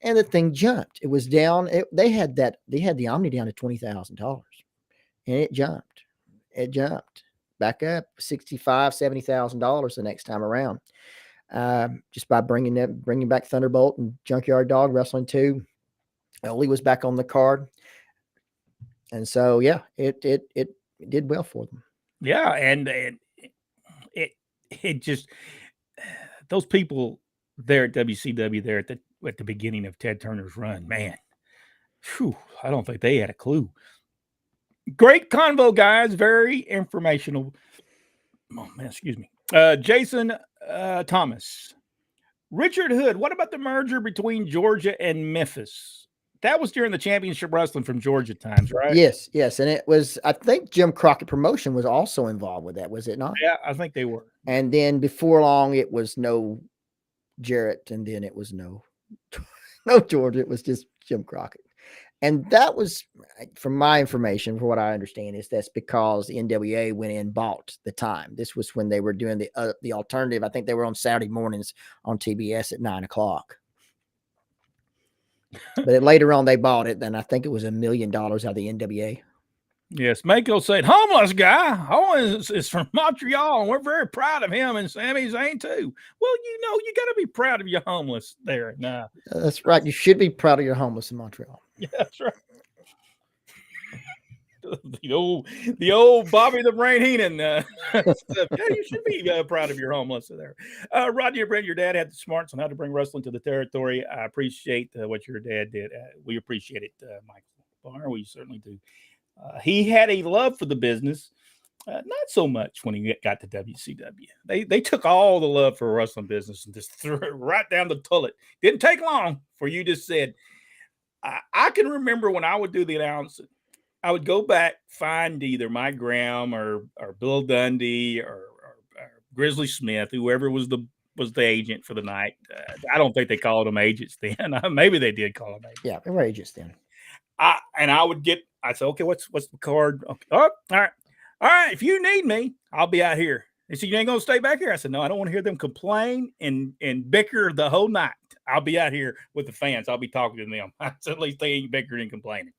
And the thing jumped. It was down. They had the Omni down to $20,000. And it jumped. It jumped back up $65,000, $70,000 the next time around. Just by bringing back Thunderbolt and Junkyard Dog, Wrestling 2. Ole was back on the card. And so, yeah, it did well for them. Yeah, and it just those people there at WCW there at the beginning of Ted Turner's run, man, I don't think they had a clue. Great convo, guys. Very informational. Oh man, excuse me. Jason Thomas, Richard Hood. What about the merger between Georgia and Memphis? That was during the championship wrestling from Georgia times, right? Yes. And it was, I think Jim Crockett Promotion was also involved with that, was it not? Yeah, I think they were. And then before long, it was no Jarrett, and then it was no Georgia. It was just Jim Crockett. And that was, from my information, for what I understand, is that's because the NWA went in and bought the time. This was when they were doing the alternative. I think they were on Saturday mornings on TBS at 9:00. But later on, they bought it. Then I think it was $1 million out of the NWA. Yes, Mako said, homeless guy. Owen is from Montreal, and we're very proud of him and Sami Zayn too. Well, you got to be proud of your homeless there. Nah. That's right. You should be proud of your homeless in Montreal. Yeah, that's right. The old Bobby the Brain Heenan stuff. Yeah, you should be proud of your homeless there. Rodney and Brent, your dad had the smarts on how to bring wrestling to the territory. I appreciate what your dad did. We appreciate it, Michael Barr. We certainly do. He had a love for the business. Not so much when he got to WCW. They took all the love for wrestling business and just threw it right down the toilet. Didn't take long for you just said. I can remember when I would do the announcing, I would go back, find either Mike Graham or Bill Dundee or Grizzly Smith, whoever was the agent for the night. I don't think they called them agents then. Maybe they did call them agents. Yeah, they were agents then. I said, okay, what's the card? Okay. Oh, all right. If you need me, I'll be out here. They said, you ain't gonna stay back here. I said, no, I don't want to hear them complain and bicker the whole night. I'll be out here with the fans. I'll be talking to them. So at least they ain't bickering and complaining.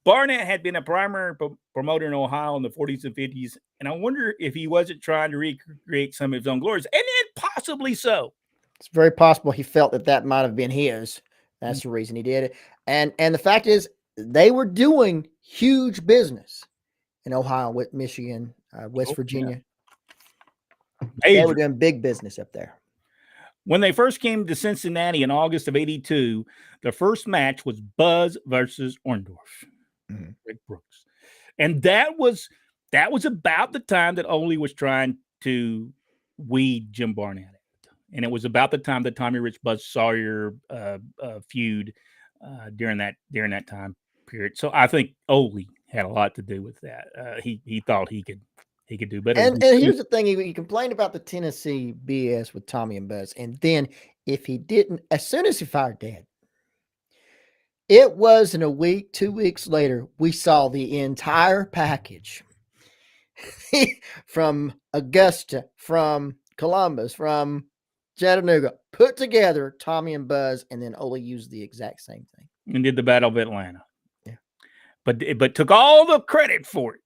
Barnett had been a primary promoter in Ohio in the 40s and 50s, and I wonder if he wasn't trying to recreate some of his own glories, and then possibly so. It's very possible he felt that might have been his. That's the reason he did it. And the fact is, they were doing huge business in Ohio, with Michigan, West Virginia. Yeah. They were doing big business up there. When they first came to Cincinnati in August of '82, the first match was Buzz versus Orndorff. Rick Brooks. And that was about the time that Ole was trying to weed Jim Barnett. And it was about the time that Tommy Rich Buzz Sawyer feud during that time period. So I think Ole had a lot to do with that. He thought he could do better. And here's the thing: he complained about the Tennessee BS with Tommy and Buzz, and then if he didn't, as soon as he fired Dad, it was in a week, 2 weeks later, we saw the entire package from Augusta, from Columbus, from Chattanooga, put together, Tommy and Buzz, and then Ole used the exact same thing. And did the Battle of Atlanta. Yeah. But took all the credit for it.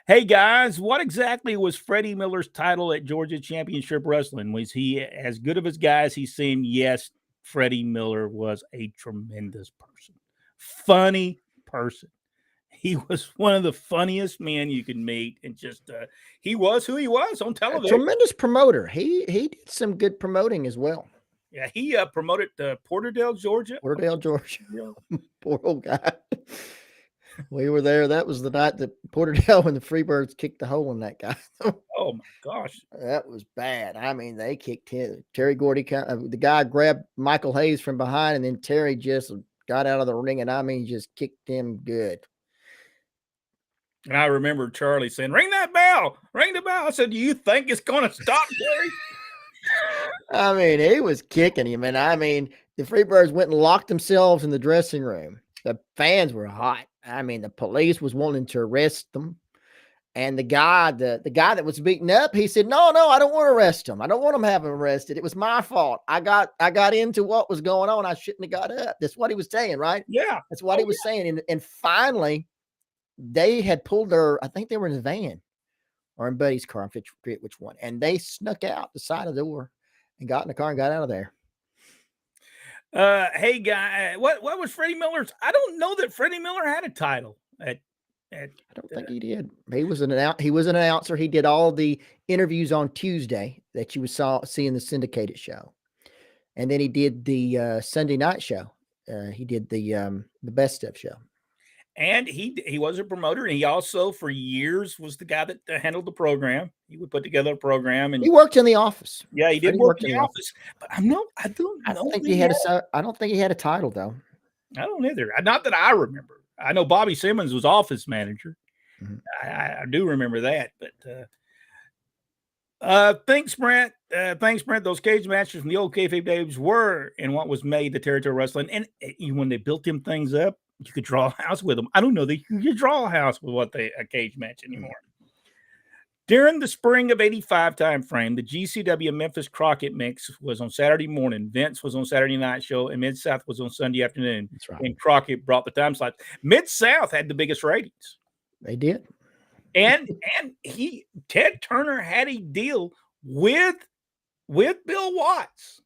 Hey, guys, what exactly was Freddie Miller's title at Georgia Championship Wrestling? Was he as good of his guy as he seemed? Yes, Freddie Miller was a tremendous person. Funny person. He was one of the funniest men you could meet, and just he was who he was on television. A tremendous promoter. He did some good promoting as well. Yeah, he promoted Porterdale, Georgia. Porterdale, Georgia. Poor old guy. We were there. That was the night that Porterdale and the Freebirds kicked the hole in that guy. Oh my gosh, that was bad. I mean, they kicked him. Terry Gordy, the guy grabbed Michael Hayes from behind, and then Terry just got out of the ring, and I mean, just kicked him good. And I remember Charlie saying, "Ring that bell! Ring the bell!" I said, "Do you think it's going to stop, Terry?" I mean, he was kicking him, and I mean, the Freebirds went and locked themselves in the dressing room. The fans were hot. I mean, the police was wanting to arrest them. And the guy that was beaten up, he said, no, I don't want to arrest him. I don't want him having arrested. It was my fault. I got into what was going on. I shouldn't have got up. That's what he was saying, right? Yeah. That's what he was saying. And finally, they had pulled I think they were in the van or in Buddy's car. I forget which one. And they snuck out the side of the door and got in the car and got out of there. Hey, guy, what was Freddie Miller's? I don't know that Freddie Miller had a title. I don't think he did. He was an announcer. He did all the interviews on Tuesday that you would see in the syndicated show, and then he did the Sunday night show. He did the Best Stuff show. And he was a promoter, and he also for years was the guy that handled the program. He would put together a program, and he worked in the office. Yeah, he did work in the office. But I don't think he had I don't think he had a title though. I don't either. Not that I remember. I know Bobby Simmons was office manager. Mm-hmm. I do remember that. But thanks, Brent. Those cage matches from the old kayfabe days were in what was made the territory wrestling, and when they built them things up, you could draw a house with them. I don't know that you could draw a house with a cage match anymore. During the spring of '85 timeframe, the GCW Memphis Crockett mix was on Saturday morning. Vince was on Saturday night show, and Mid-South was on Sunday afternoon. That's right. And Crockett brought the time slots. Mid-South had the biggest ratings. They did. And Ted Turner had a deal with Bill Watts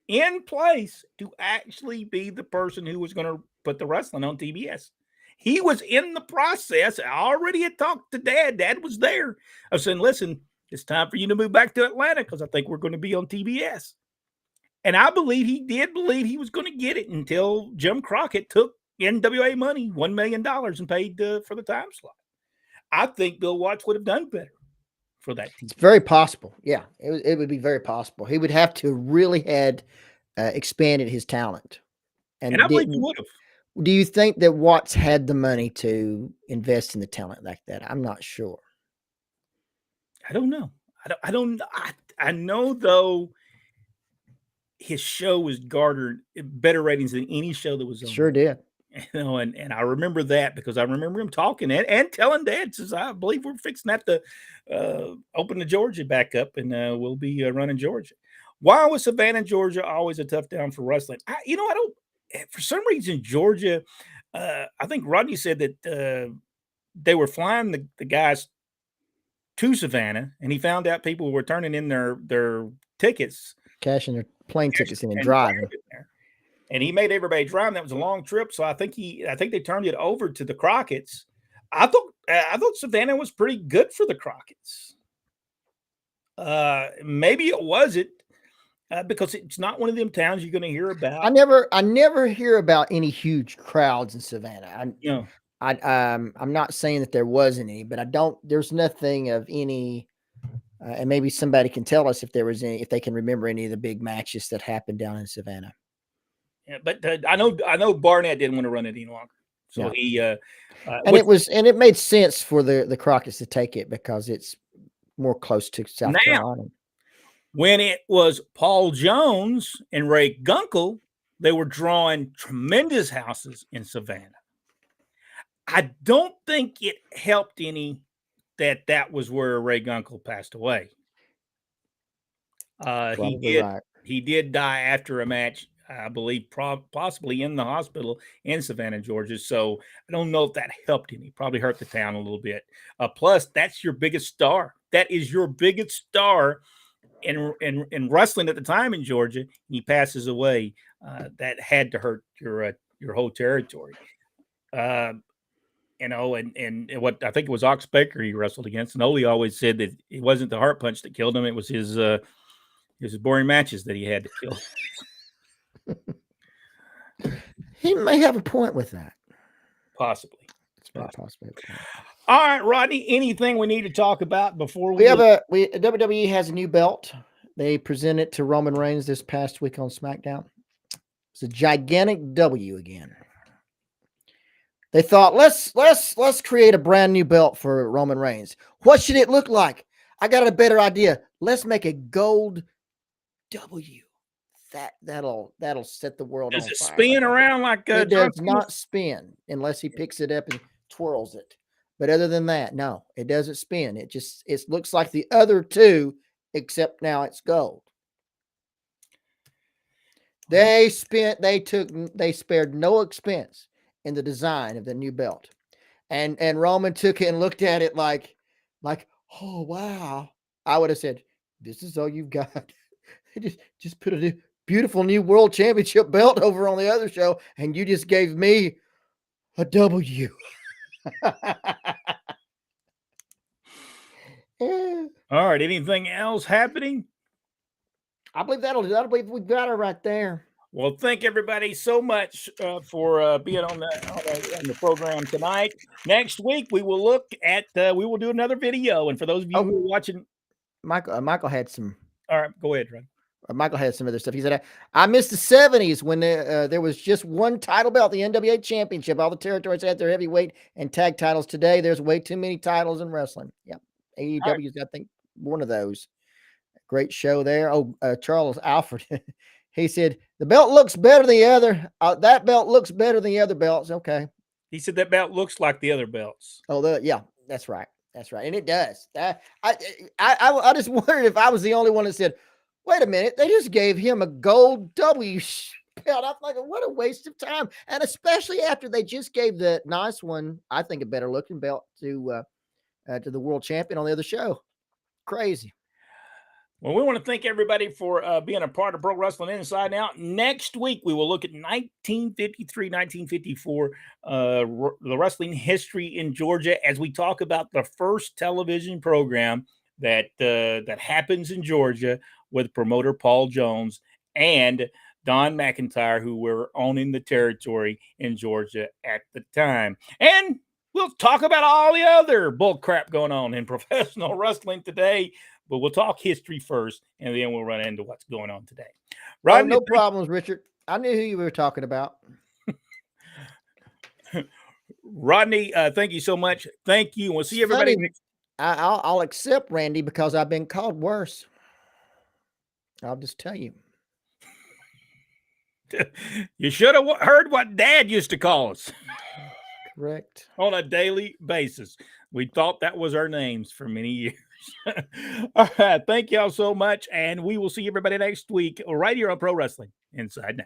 in place to actually be the person who was going to put the wrestling on TBS. He was in the process. I already had talked to Dad. Dad was there. I was saying, listen, it's time for you to move back to Atlanta because I think we're going to be on TBS. And I believe he did believe he was going to get it until Jim Crockett took NWA money, $1 million, and paid for the time slot. I think Bill Watts would have done better for that team. It's very possible. Yeah, it would be very possible. He would have to really had expanded his talent. And I believe he would have. Do you think that Watts had the money to invest in the talent like that? I'm not sure. I don't know. I know though his show was garnered better ratings than any show that was on. Sure did. You know, and I remember that because I remember him talking and telling Dad, says, I believe we're fixing that to open the Georgia back up and we'll be running Georgia. Why was Savannah, Georgia always a tough town for wrestling? I don't, for some reason, Georgia, I think Rodney said that they were flying the guys to Savannah and he found out people were turning in their tickets. Cashing their plane tickets in and driving. And he made everybody drive. That was a long trip, so I think they turned it over to the Crockett's. I thought Savannah was pretty good for the Crockett's. Maybe it wasn't because it's not one of them towns you're going to hear about. I never hear about any huge crowds in Savannah. I'm not saying that there wasn't any, but there's nothing of any. And maybe somebody can tell us if there was any, if they can remember any of the big matches that happened down in Savannah. Yeah, but I know Barnett didn't want to run it any longer, so yeah. It made sense for the Crockett's to take it because it's more close to South Carolina. When it was Paul Jones and Ray Gunkel, they were drawing tremendous houses in Savannah. I don't think it helped any that was where Ray Gunkel passed away. He did die after a match, I believe, possibly in the hospital in Savannah, Georgia. So I don't know if that helped any. Probably hurt the town a little bit. Plus, that's your biggest star. That is your biggest star in wrestling at the time in Georgia. He passes away. That had to hurt your whole territory. And what I think it was Ox Baker he wrestled against. And Ole always said that it wasn't the heart punch that killed him. It was his boring matches that he had to kill. He may have a point with that. Possibly. It's very possible. All right, Rodney, anything we need to talk about before WWE has a new belt. They presented it to Roman Reigns this past week on SmackDown. It's a gigantic W again. They thought, let's create a brand new belt for Roman Reigns. What should it look like? I got a better idea. Let's make a gold W. That'll set the world on fire. Does it spin around like it does not spin unless he picks it up and twirls it. But other than that, no, it doesn't spin. It looks like the other two, except now it's gold. They spared no expense in the design of the new belt. And Roman took it and looked at it like, oh wow. I would have said, this is all you've got. just put a beautiful new world championship belt over on the other show, and you just gave me a W. Yeah. All right. Anything else happening? I believe we've got her right there. Well, thank everybody so much for being on the program tonight. Next week we will look at we will do another video, and for those of you who are watching, Michael had some. All right, go ahead, Ron. Michael had some other stuff. He said, I missed the 70s when there was just one title belt, the NWA Championship. All the territories had their heavyweight and tag titles. Today, there's way too many titles in wrestling. Yep. AEW's got, I think, one of those. Great show there. Oh, Charles Alfred. He said, the belt looks better than the other. That belt looks better than the other belts. Okay. He said that belt looks like the other belts. Oh, yeah, that's right. That's right. And it does. I just wondered if I was the only one that said, wait a minute, they just gave him a gold W. belt. I'm like, what a waste of time. And especially after they just gave the nice one, I think a better looking belt to the world champion on the other show. Crazy. Well, we want to thank everybody for being a part of Pro Wrestling Inside and Out. Next week, we will look at 1953, 1954, the wrestling history in Georgia, as we talk about the first television program that happens in Georgia with promoter Paul Jones and Don McIntyre, who were owning the territory in Georgia at the time. And we'll talk about all the other bull crap going on in professional wrestling today. But we'll talk history first, and then we'll run into what's going on today. Rodney, no problems, Richard. I knew who you were talking about. Rodney, thank you so much. Thank you. We'll see everybody next. I'll accept Randy because I've been called worse. I'll just tell you. You should have heard what Dad used to call us. Correct. On a daily basis. We thought that was our names for many years. All right. Thank y'all so much. And we will see everybody next week right here on Pro Wrestling Inside Now.